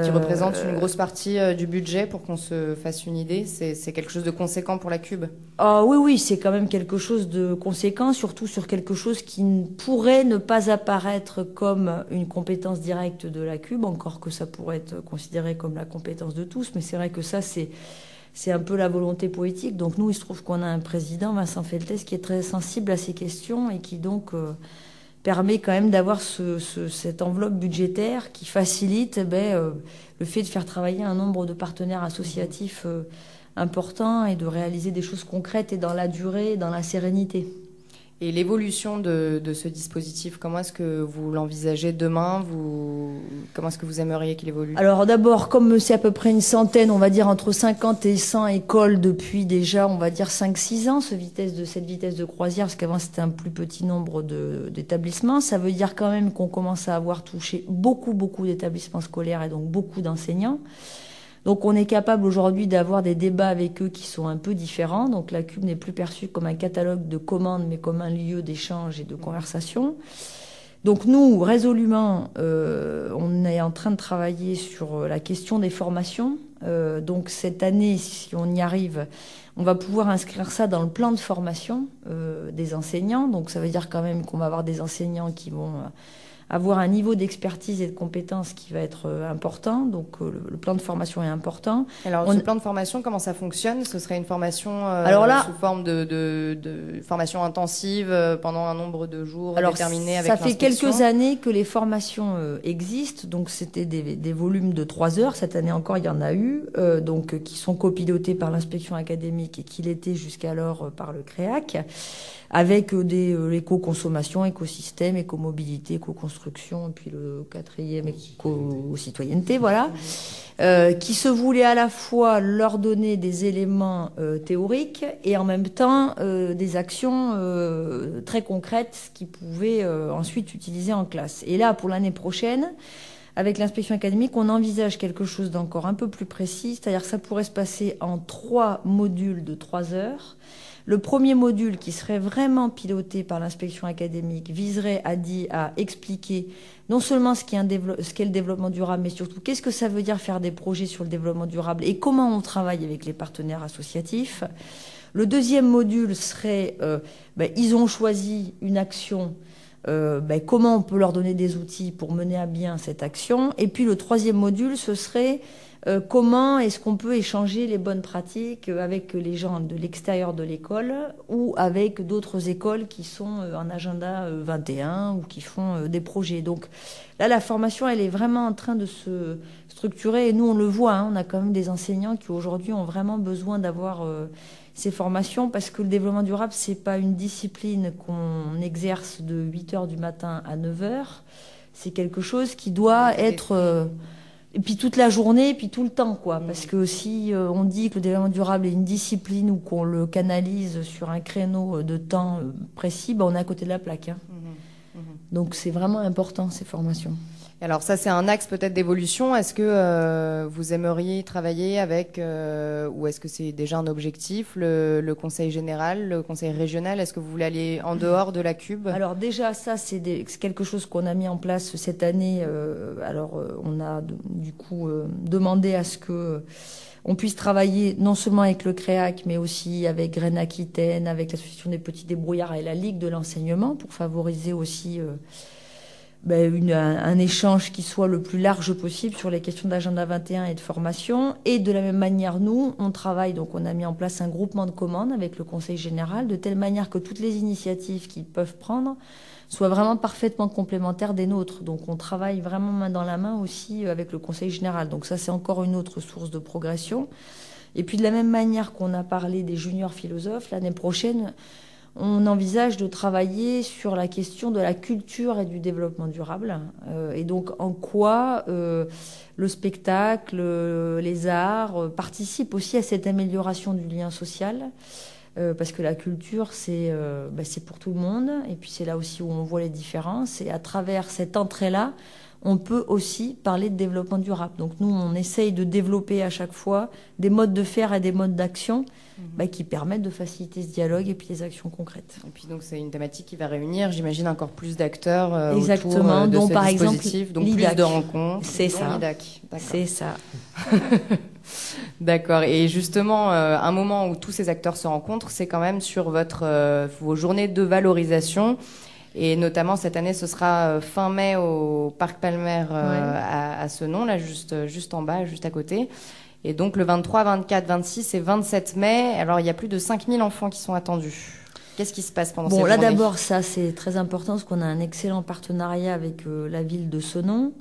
Qui représente une grosse partie du budget, pour qu'on se fasse une idée. C'est quelque chose de conséquent pour la Cube. Oui, c'est quand même quelque chose de conséquent, surtout sur quelque chose qui pourrait ne pas apparaître comme une compétence directe de la Cube, encore que ça pourrait être considéré comme la compétence de tous, mais c'est vrai que ça, c'est un peu la volonté politique. Donc nous, il se trouve qu'on a un président, Vincent Feltès, qui est très sensible à ces questions et qui donc permet quand même d'avoir cette enveloppe budgétaire qui facilite le fait de faire travailler un nombre de partenaires associatifs important et de réaliser des choses concrètes et dans la durée et dans la sérénité. Et l'évolution de ce dispositif, comment est-ce que vous l'envisagez demain? Comment est-ce que vous aimeriez qu'il évolue? Alors d'abord, comme c'est à peu près une centaine, on va dire entre 50 et 100 écoles depuis déjà, on va dire 5-6 ans, cette vitesse de croisière, parce qu'avant c'était un plus petit nombre d'établissements, ça veut dire quand même qu'on commence à avoir touché beaucoup d'établissements scolaires et donc beaucoup d'enseignants. Donc on est capable aujourd'hui d'avoir des débats avec eux qui sont un peu différents. Donc la CUB n'est plus perçue comme un catalogue de commandes, mais comme un lieu d'échange et de conversation. Donc nous, résolument, on est en train de travailler sur la question des formations. Donc cette année, si on y arrive, on va pouvoir inscrire ça dans le plan de formation des enseignants. Donc ça veut dire quand même qu'on va avoir des enseignants qui vont avoir un niveau d'expertise et de compétences qui va être important. Donc le plan de formation est important. Alors ce plan de formation, comment ça fonctionne? Ce serait une formation sous forme de formation intensive pendant un nombre de jours déterminé avec l'inspection? Ça fait quelques années que les formations existent. Donc c'était des volumes de 3 heures. Cette année encore, il y en a eu, qui sont copilotés par l'inspection académique et qui l'étaient jusqu'alors par le CREAC, avec l'éco-consommation, écosystème, éco-mobilité, éco-construction, et puis le 4e, éco-citoyenneté, voilà, qui se voulait à la fois leur donner des éléments théoriques et en même temps des actions très concrètes qu'ils pouvaient ensuite utiliser en classe. Et là, pour l'année prochaine, avec l'inspection académique, on envisage quelque chose d'encore un peu plus précis, c'est-à-dire que ça pourrait se passer en 3 modules de 3 heures. Le premier module, qui serait vraiment piloté par l'inspection académique, viserait à expliquer non seulement ce qu'est le développement durable, mais surtout qu'est-ce que ça veut dire faire des projets sur le développement durable et comment on travaille avec les partenaires associatifs. Le deuxième module serait, ils ont choisi une action, comment on peut leur donner des outils pour mener à bien cette action. Et puis le troisième module, ce serait comment est-ce qu'on peut échanger les bonnes pratiques avec les gens de l'extérieur de l'école ou avec d'autres écoles qui sont en agenda 21 ou qui font des projets. Donc là, la formation, elle est vraiment en train de se structurer et nous, on le voit, on a quand même des enseignants qui aujourd'hui ont vraiment besoin d'avoir ces formations parce que le développement durable, c'est pas une discipline qu'on exerce de 8h du matin à 9h. C'est quelque chose qui doit être... et puis toute la journée, et puis tout le temps, quoi. Parce que si on dit que le développement durable est une discipline ou qu'on le canalise sur un créneau de temps précis, on est à côté de la plaque. Donc c'est vraiment important, ces formations. Alors ça, c'est un axe peut-être d'évolution. Est-ce que vous aimeriez travailler avec, ou est-ce que c'est déjà un objectif, le Conseil général, le Conseil régional? Est-ce que vous voulez aller en dehors de la CUB? Alors déjà, ça, c'est quelque chose qu'on a mis en place cette année. On a du coup demandé à ce que on puisse travailler non seulement avec le CREAC, mais aussi avec Graines Aquitaine, avec l'Association des petits débrouillards et la Ligue de l'enseignement, pour favoriser aussi... un échange qui soit le plus large possible sur les questions d'agenda 21 et de formation. Et de la même manière, nous, on travaille, donc on a mis en place un groupement de commandes avec le Conseil général, de telle manière que toutes les initiatives qu'ils peuvent prendre soient vraiment parfaitement complémentaires des nôtres. Donc on travaille vraiment main dans la main aussi avec le Conseil général. Donc ça, c'est encore une autre source de progression. Et puis de la même manière qu'on a parlé des juniors philosophes, l'année prochaine... on envisage de travailler sur la question de la culture et du développement durable. Et donc, en quoi le spectacle, les arts participent aussi à cette amélioration du lien social. Parce que la culture, c'est pour tout le monde. Et puis, c'est là aussi où on voit les différences. Et à travers cette entrée-là, on peut aussi parler de développement durable. Donc, nous, on essaye de développer à chaque fois des modes de faire et des modes d'action qui permettent de faciliter ce dialogue et puis les actions concrètes. Et puis donc c'est une thématique qui va réunir, j'imagine, encore plus d'acteurs exactement, autour de dont ce par dispositif, exemple donc l'IDAC. Plus de rencontres. C'est ça. C'est ça. D'accord. Et justement, un moment où tous ces acteurs se rencontrent, c'est quand même sur vos journées de valorisation. Et notamment cette année, ce sera fin mai au Parc Palmer à Senon, là juste en bas, juste à côté. Et donc le 23, 24, 26 et 27 mai, alors il y a plus de 5000 enfants qui sont attendus. Qu'est-ce qui se passe pendant ces Bon, journées? là d'abord, ça c'est très important parce qu'on a un excellent partenariat avec la ville de Senon.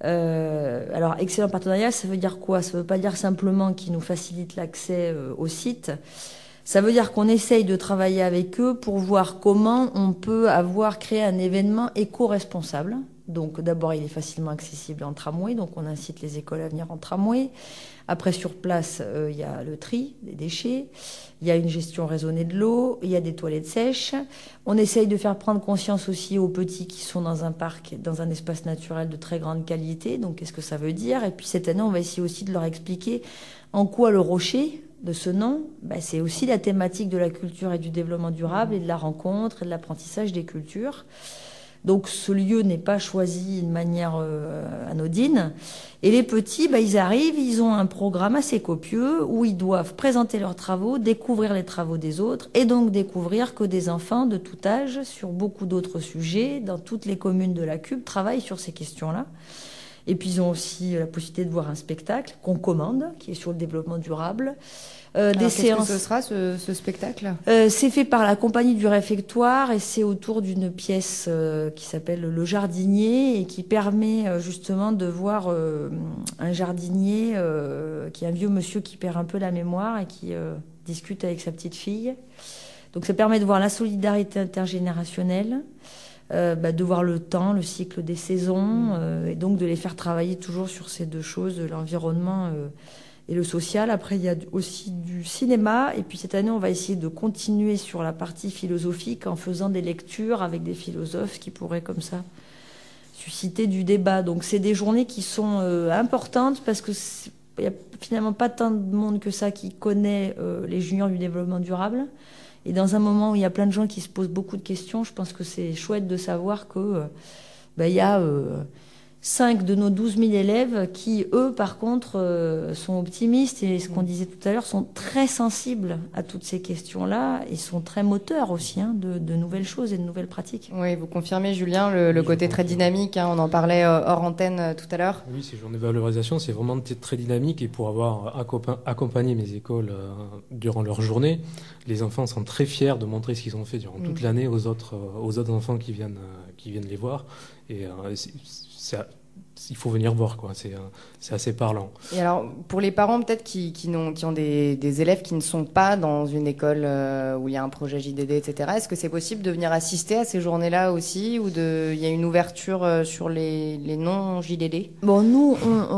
Alors, excellent partenariat, ça veut dire quoi? Ça veut pas dire simplement qu'ils nous facilitent l'accès au site. Ça veut dire qu'on essaye de travailler avec eux pour voir comment on peut créé un événement éco-responsable. Donc d'abord, il est facilement accessible en tramway, donc on incite les écoles à venir en tramway. Après, sur place, il y a le tri des déchets, il y a une gestion raisonnée de l'eau, il y a des toilettes sèches. On essaye de faire prendre conscience aussi aux petits qui sont dans un parc, dans un espace naturel de très grande qualité. Donc qu'est-ce que ça veut dire? Et puis cette année, on va essayer aussi de leur expliquer en quoi le rocher de ce nom, c'est aussi la thématique de la culture et du développement durable et de la rencontre et de l'apprentissage des cultures. Donc ce lieu n'est pas choisi de manière anodine. Et les petits, ils arrivent, ils ont un programme assez copieux où ils doivent présenter leurs travaux, découvrir les travaux des autres et donc découvrir que des enfants de tout âge, sur beaucoup d'autres sujets, dans toutes les communes de la Cube, travaillent sur ces questions-là. Et puis ils ont aussi la possibilité de voir un spectacle qu'on commande, qui est sur le développement durable. Des séances. Qu'est-ce que ce sera ce spectacle? C'est fait par la compagnie du réfectoire et c'est autour d'une pièce qui s'appelle Le Jardinier et qui permet justement de voir un jardinier qui est un vieux monsieur qui perd un peu la mémoire et qui discute avec sa petite fille. Donc ça permet de voir la solidarité intergénérationnelle. De voir le temps, le cycle des saisons, et donc de les faire travailler toujours sur ces deux choses, l'environnement et le social. Après, il y a aussi du cinéma, et puis cette année, on va essayer de continuer sur la partie philosophique en faisant des lectures avec des philosophes qui pourraient comme ça susciter du débat. Donc c'est des journées qui sont importantes parce que il n'y a finalement pas tant de monde que ça qui connaît les juniors du développement durable. Et dans un moment où il y a plein de gens qui se posent beaucoup de questions, je pense que c'est chouette de savoir que il y a 5 de nos 12 000 élèves qui, eux, par contre, sont optimistes et ce qu'on disait tout à l'heure, sont très sensibles à toutes ces questions-là et sont très moteurs aussi de nouvelles choses et de nouvelles pratiques. Oui, vous confirmez, Julien, le côté très dynamique, on en parlait hors antenne tout à l'heure. Oui, ces journées de valorisation, c'est vraiment très dynamique et pour avoir accompagné mes écoles durant leur journée, les enfants sont très fiers de montrer ce qu'ils ont fait durant toute l'année aux autres enfants qui viennent les voir. Et il faut venir voir, quoi. C'est assez parlant. Et alors, pour les parents peut-être qui ont des élèves qui ne sont pas dans une école où il y a un projet JDD, etc., est-ce que c'est possible de venir assister à ces journées-là aussi, ou il y a une ouverture sur les non-JDD? Bon, nous,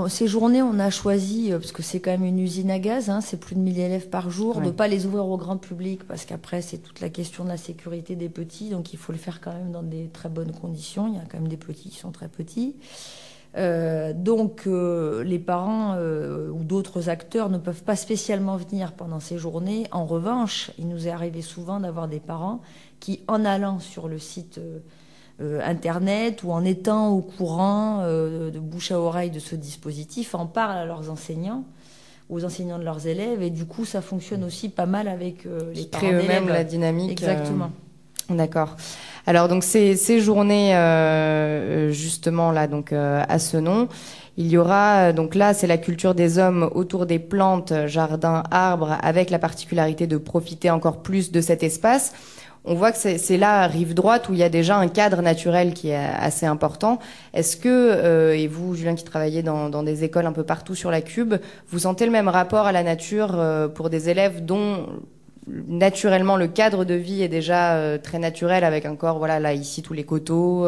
ces journées, on a choisi, parce que c'est quand même une usine à gaz, c'est plus de 1000 élèves par jour, de ne pas les ouvrir au grand public, parce qu'après, c'est toute la question de la sécurité des petits, donc il faut le faire quand même dans des très bonnes conditions. Il y a quand même des petits qui sont très petits. Donc les parents ou d'autres acteurs ne peuvent pas spécialement venir pendant ces journées. En revanche, il nous est arrivé souvent d'avoir des parents qui, en allant sur le site internet ou en étant au courant de bouche à oreille de ce dispositif, en parlent à leurs enseignants, aux enseignants de leurs élèves, et du coup ça fonctionne aussi pas mal avec les parents d'élèves. Créent eux-mêmes la dynamique. Exactement. D'accord. Alors donc ces journées justement là donc à Senon, il y aura donc là c'est la culture des hommes autour des plantes, jardins, arbres, avec la particularité de profiter encore plus de cet espace. On voit que c'est là, rive droite, où il y a déjà un cadre naturel qui est assez important. Est-ce que, et vous, Julien, qui travaillez dans des écoles un peu partout sur la Cube, vous sentez le même rapport à la nature pour des élèves dont naturellement le cadre de vie est déjà très naturel, avec encore là ici tous les coteaux,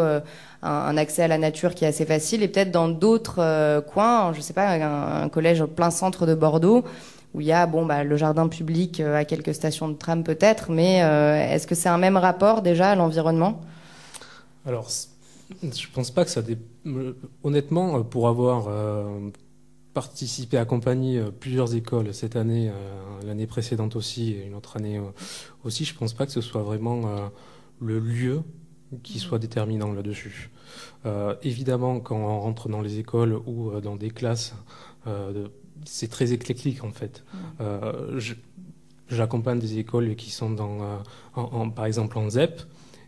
un accès à la nature qui est assez facile, et peut-être dans d'autres coins, je sais pas, un collège plein centre de Bordeaux où il y a le jardin public à quelques stations de tram peut-être, mais est-ce que c'est un même rapport déjà à l'environnement? Alors, je pense pas que ça honnêtement, pour avoir participé, accompagné plusieurs écoles cette année, l'année précédente aussi, et une autre année aussi, je pense pas que ce soit vraiment le lieu qui soit déterminant là-dessus. Évidemment, quand on rentre dans les écoles ou dans des classes, c'est très éclectique en fait. J'accompagne des écoles qui sont par exemple en ZEP,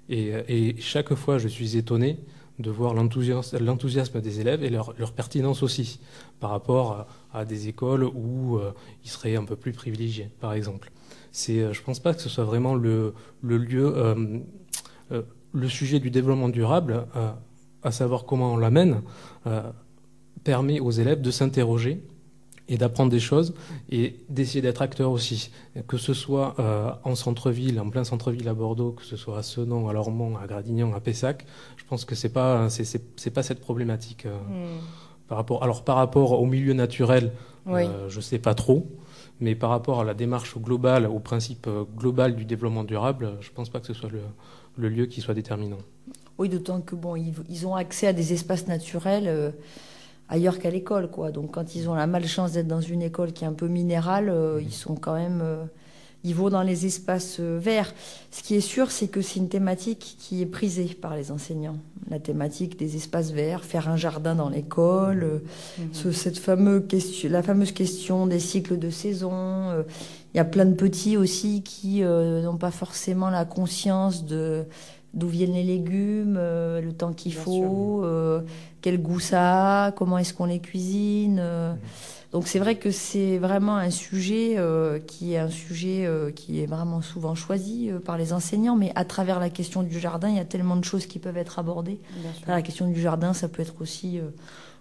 et chaque fois je suis étonné de voir l'enthousiasme des élèves et leur pertinence aussi, par rapport à des écoles où ils seraient un peu plus privilégiés, par exemple. Je pense pas que ce soit vraiment le lieu, le sujet du développement durable, à savoir comment on l'amène, permet aux élèves de s'interroger et d'apprendre des choses et d'essayer d'être acteurs aussi. Que ce soit en centre-ville, en plein centre-ville à Bordeaux, que ce soit à Senon, à Lormont, à Gradignan, à Pessac, je pense que c'est pas cette problématique. Par rapport au milieu naturel, Oui. Je sais pas trop, mais par rapport à la démarche globale, au principe global du développement durable, je pense pas que ce soit le lieu qui soit déterminant. Oui, d'autant que bon, ils ont accès à des espaces naturels ailleurs qu'à l'école, quoi. Donc quand ils ont la malchance d'être dans une école qui est un peu minérale, ils sont quand même, ils vont dans les espaces verts. Ce qui est sûr, c'est que c'est une thématique qui est prisée par les enseignants. La thématique des espaces verts, faire un jardin dans l'école, la fameuse question des cycles de saison. Il y a plein de petits aussi qui n'ont pas forcément la conscience d'où viennent les légumes, le temps qu'il faut, quel goût ça a, comment est-ce qu'on les cuisine. Donc c'est vrai que c'est vraiment un sujet qui est vraiment souvent choisi par les enseignants, mais à travers la question du jardin, il y a tellement de choses qui peuvent être abordées. La question du jardin, ça peut être aussi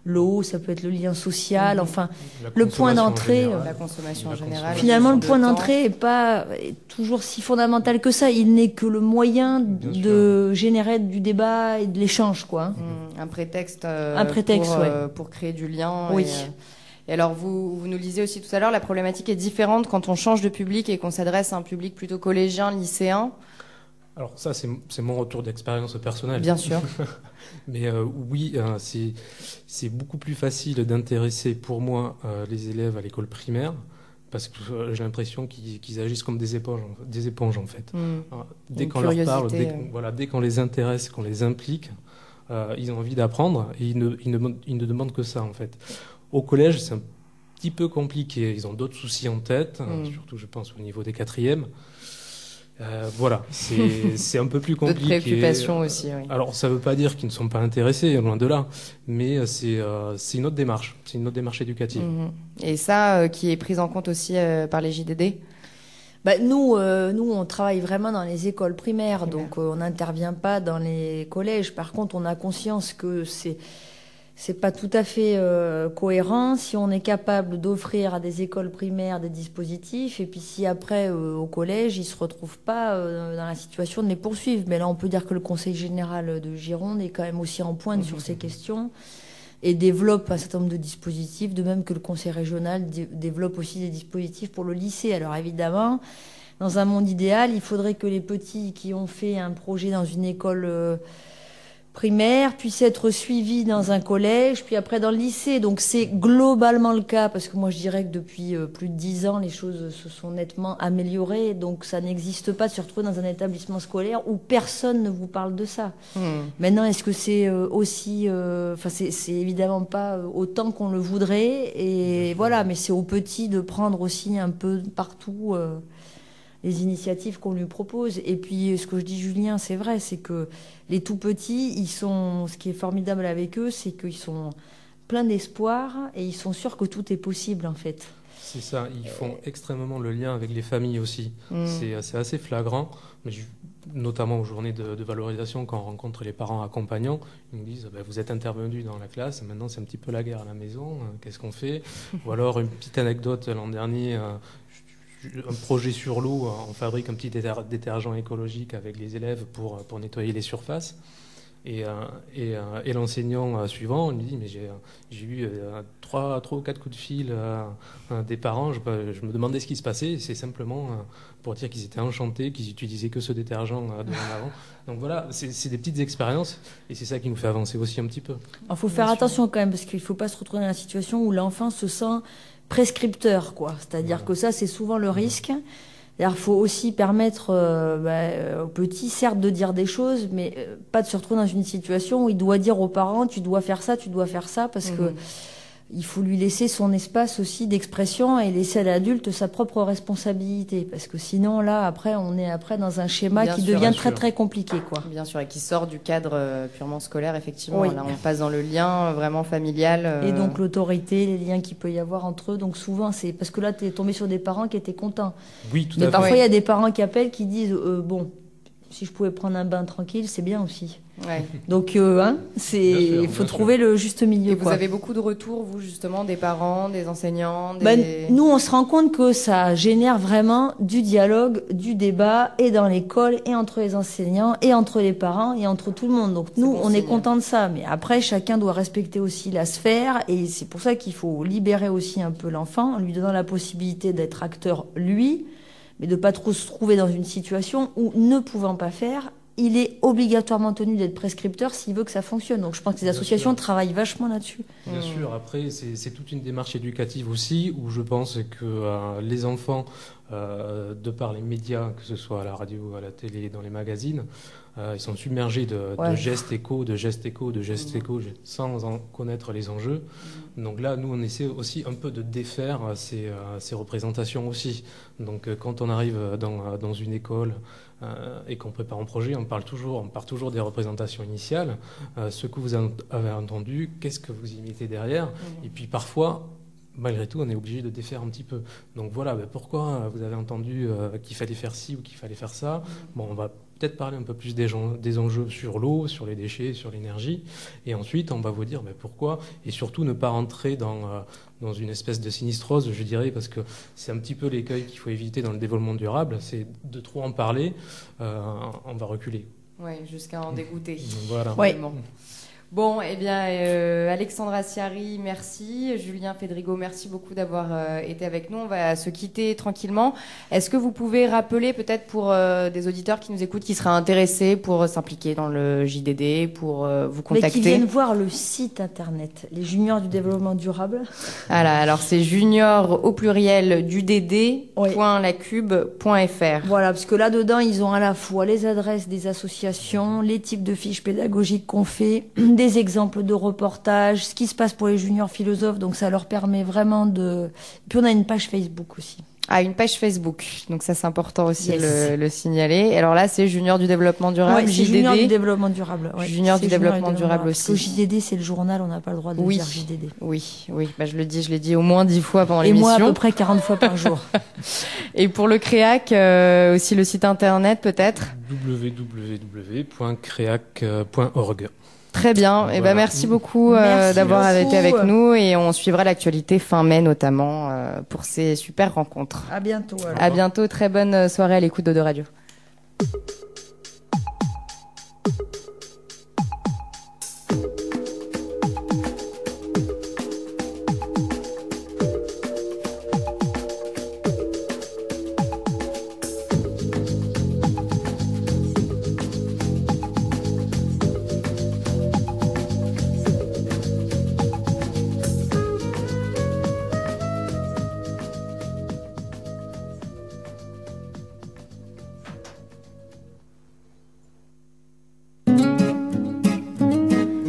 l'eau, ça peut être le lien social, enfin le point d'entrée. La consommation en général. Finalement, le point d'entrée est toujours si fondamental que ça. Il n'est que le moyen de générer du débat et de l'échange, quoi. Un prétexte, pour créer du lien. Oui. Et alors, vous nous lisiez aussi tout à l'heure, la problématique est différente quand on change de public et qu'on s'adresse à un public plutôt collégien, lycéen. Alors ça, c'est mon retour d'expérience personnelle. Bien sûr. Mais oui, c'est beaucoup plus facile d'intéresser pour moi les élèves à l'école primaire, parce que j'ai l'impression qu'ils agissent comme des éponges en fait. Dès qu'on leur parle, dès qu'on les intéresse, qu'on les implique, ils ont envie d'apprendre et ils ne demandent que ça en fait. Au collège, c'est un petit peu compliqué. Ils ont d'autres soucis en tête, surtout je pense au niveau des quatrièmes. Voilà, c'est un peu plus compliqué. D'autres préoccupations aussi, oui. Alors, ça ne veut pas dire qu'ils ne sont pas intéressés, loin de là, mais c'est une autre démarche. C'est une autre démarche éducative. Et ça, qui est prise en compte aussi par les JDD ? Nous, on travaille vraiment dans les écoles primaires, donc on n'intervient pas dans les collèges. Par contre, on a conscience que c'est pas tout à fait cohérent si on est capable d'offrir à des écoles primaires des dispositifs et puis si après au collège ils se retrouvent pas dans la situation de les poursuivre. Mais là on peut dire que le Conseil général de Gironde est quand même aussi en pointe sur ces questions et développe un certain nombre de dispositifs, de même que le Conseil régional développe aussi des dispositifs pour le lycée. Alors évidemment, dans un monde idéal, il faudrait que les petits qui ont fait un projet dans une école primaire puisse être suivi dans un collège, puis après dans le lycée. Donc c'est globalement le cas, parce que moi je dirais que depuis plus de 10 ans, les choses se sont nettement améliorées. Donc ça n'existe pas de se retrouver dans un établissement scolaire où personne ne vous parle de ça. Maintenant, est-ce que c'est aussi... Enfin, c'est évidemment pas autant qu'on le voudrait. Et voilà, mais c'est aux petits de prendre aussi un peu partout les initiatives qu'on lui propose. Et puis, ce que je dis, Julien, c'est vrai, c'est que les tout petits, ce qui est formidable avec eux, c'est qu'ils sont pleins d'espoir et ils sont sûrs que tout est possible, en fait. C'est ça, ils font extrêmement le lien avec les familles aussi. C'est assez flagrant, mais notamment aux journées de valorisation, quand on rencontre les parents accompagnants, ils nous disent vous êtes intervenus dans la classe, maintenant c'est un petit peu la guerre à la maison, qu'est-ce qu'on fait? Ou alors une petite anecdote, l'an dernier, un projet sur l'eau, on fabrique un petit détergent écologique avec les élèves pour nettoyer les surfaces. Et l'enseignant suivant lui dit mais j'ai eu 3 ou 4 coups de fil des parents, je me demandais ce qui se passait, c'est simplement pour dire qu'ils étaient enchantés, qu'ils utilisaient que ce détergent dorénavant. Donc voilà, c'est des petites expériences et c'est ça qui nous fait avancer aussi un petit peu. Il faut faire attention quand même, parce qu'il ne faut pas se retrouver dans la situation où l'enfant se sent prescripteur, quoi. C'est-à-dire que ça, c'est souvent le risque. Il faut aussi permettre aux petits, certes, de dire des choses, mais pas de se retrouver dans une situation où il doit dire aux parents tu dois faire ça, parce que il faut lui laisser son espace aussi d'expression et laisser à l'adulte sa propre responsabilité. Parce que sinon, là, après, on est dans un schéma qui devient très, très compliqué, quoi. Bien sûr, et qui sort du cadre purement scolaire, effectivement. Oui. Là, on passe dans le lien vraiment familial. Et donc, l'autorité, les liens qu'il peut y avoir entre eux. Donc, souvent, c'est parce que là, tu es tombé sur des parents qui étaient contents. Oui, tout à Mais fait. parfois, il y a des parents qui appellent, qui disent, bon, si je pouvais prendre un bain tranquille, c'est bien aussi. Ouais. Donc, il faut trouver le juste milieu. Et vous avez beaucoup de retours, vous, justement, des parents, des enseignants Nous, on se rend compte que ça génère vraiment du dialogue, du débat, et dans l'école, et entre les enseignants, et entre les parents, et entre tout le monde. Donc, nous, on est content de ça. Mais après, chacun doit respecter aussi la sphère, et c'est pour ça qu'il faut libérer aussi un peu l'enfant, en lui donnant la possibilité d'être acteur, lui, mais de pas trop se trouver dans une situation où, ne pouvant pas faire, il est obligatoirement tenu d'être prescripteur s'il veut que ça fonctionne. Donc je pense que les associations travaillent vachement là-dessus. Bien sûr, après c'est toute une démarche éducative aussi, où je pense que les enfants, de par les médias, que ce soit à la radio, à la télé, dans les magazines, ils sont submergés de gestes échos, sans en connaître les enjeux. Donc là, nous, on essaie aussi un peu de défaire ces représentations aussi. Donc quand on arrive dans une école et qu'on prépare un projet, on part toujours des représentations initiales, ce que vous avez entendu, qu'est-ce que vous y mettez derrière, et puis parfois, malgré tout, on est obligé de défaire un petit peu. Donc voilà, pourquoi vous avez entendu qu'il fallait faire ci ou qu'il fallait faire ça. Bon, on va peut-être parler un peu plus des enjeux sur l'eau, sur les déchets, sur l'énergie, et ensuite on va vous dire pourquoi, et surtout ne pas rentrer dans une espèce de sinistrose, je dirais, parce que c'est un petit peu l'écueil qu'il faut éviter dans le développement durable, c'est de trop en parler, on va reculer. Oui, jusqu'à en dégoûter. Voilà. Ouais. Bon, eh bien, Alexandra Ciari, merci. Julien Fedrigo, merci beaucoup d'avoir été avec nous. On va se quitter tranquillement. Est-ce que vous pouvez rappeler, peut-être pour des auditeurs qui nous écoutent, qui seraient intéressés pour s'impliquer dans le JDD, pour vous contacter? Mais qui viennent voir le site internet, les juniors du développement durable. Voilà, alors c'est junior au pluriel du dd.lacube.fr. Voilà, parce que là-dedans, ils ont à la fois les adresses des associations, les types de fiches pédagogiques qu'on fait, des exemples de reportages, ce qui se passe pour les juniors philosophes, donc ça leur permet vraiment de... Puis on a une page Facebook aussi. Ah, une page Facebook, donc ça c'est important aussi le signaler. Et alors là, c'est Junior du développement durable, JDD. Junior du développement durable. Ouais. Junior du développement durable aussi. Parce que JDD, c'est le journal, on n'a pas le droit de dire JDD. Oui. Bah, je l'ai dit au moins 10 fois pendant l'émission. Et moi, à peu près 40 fois par jour. Et pour le CREAC, aussi le site internet peut-être www.creac.org. Très bien. Voilà. Et ben merci beaucoup d'avoir été avec nous, et on suivra l'actualité fin mai notamment pour ces super rencontres. À bientôt. Alors. À bientôt. Très bonne soirée à l'écoute d'Eau de Radio.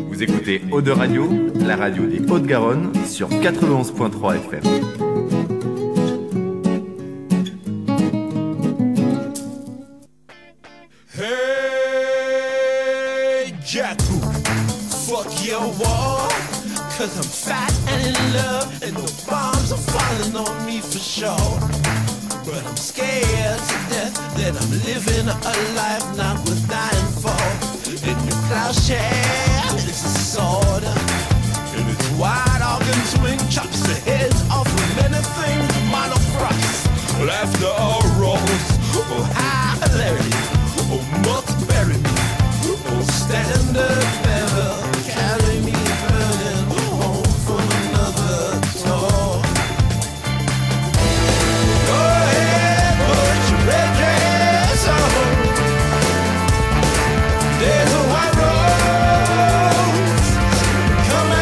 Vous écoutez Eau de Radio, la radio des Hauts-de-Garonne sur 91.3 FM. Hey, Jacku, fuck your wall, 'cause I'm fat and in love, and the bombs are falling on me for sure. But I'm scared to death that I'm living a life not worth dying for. And your plowshare is a sword, and its wide organs wing chops the heads off of many things. Minor cross, laughter or rose, oh hilarity, oh must bury me, oh stand up never carry me burning home from another tour. Go ahead, put your red dress on. There's a white rose coming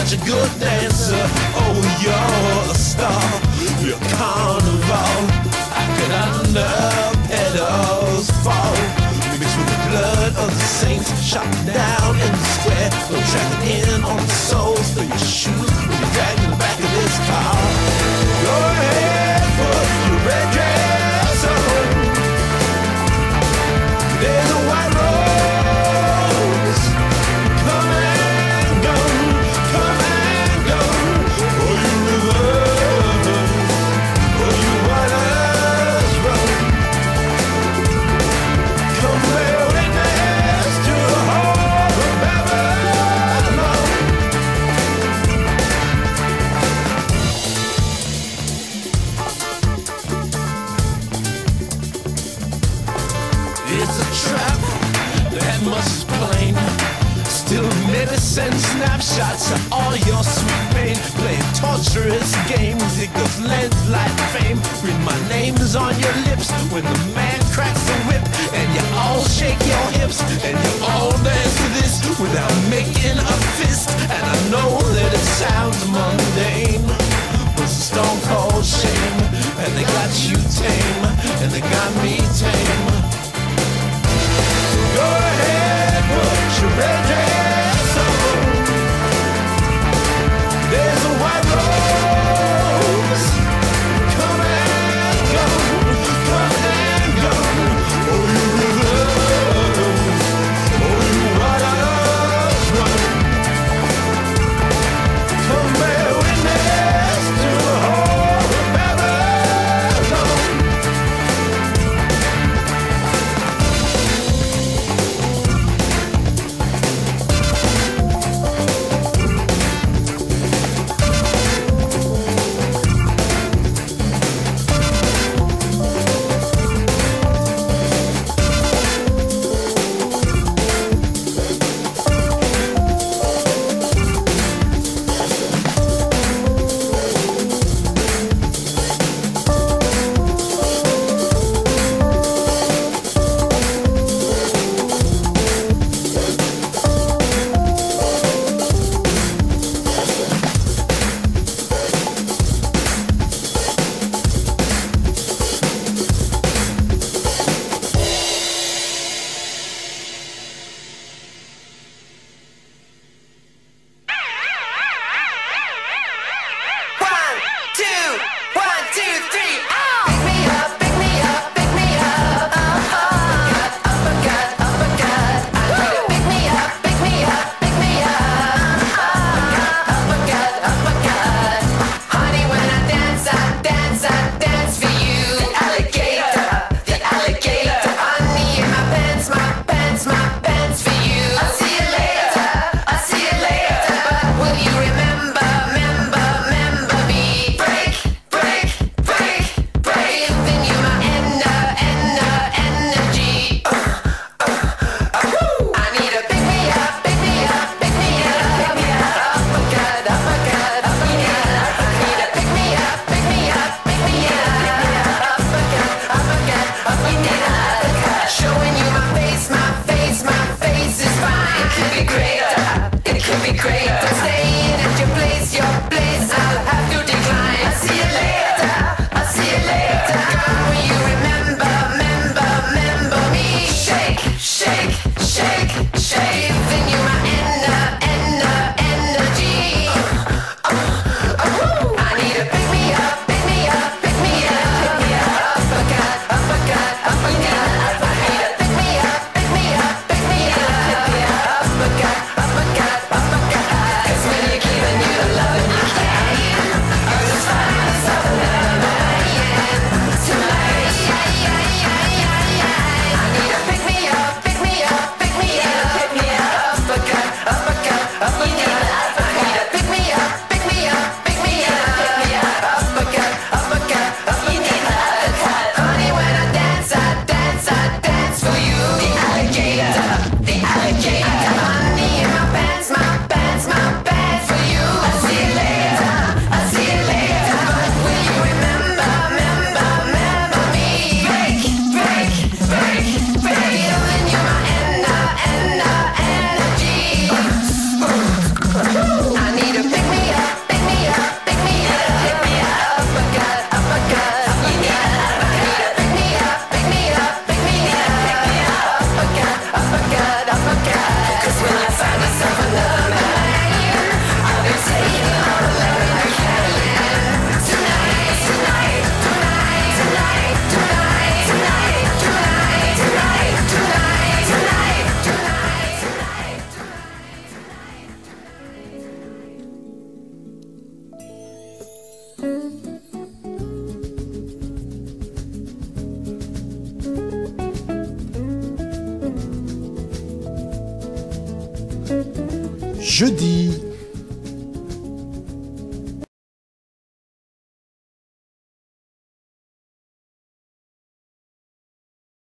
such a good dancer. Oh, you're a star, you're carnival. I could under petals fall. You mix with the blood of the saints, shot down in the square. Go tracking in on the souls of your shoes when you're dragged in the back of this car. Go ahead, put your red dress on. There's a white rose. Come and go, come and go. Oh, you rivers, oh, you waters run. Come bear witness to the whole of Babylon. It's a trap that must plain. Still medicine snapshots of all your sweet pain. Playing torturous games, it goes landslide fame. Read my name is on your lips when the man cracks the whip. And you all shake your hips and you all dance to this without making a fist. And I know that it sounds mundane, but it's a stone cold shame. And they got you tame, and they got me tame. Go ahead, put your red dress on. There's a white rose. Come and go, come and go. Oh, you rivers, oh, you waters run. jeudi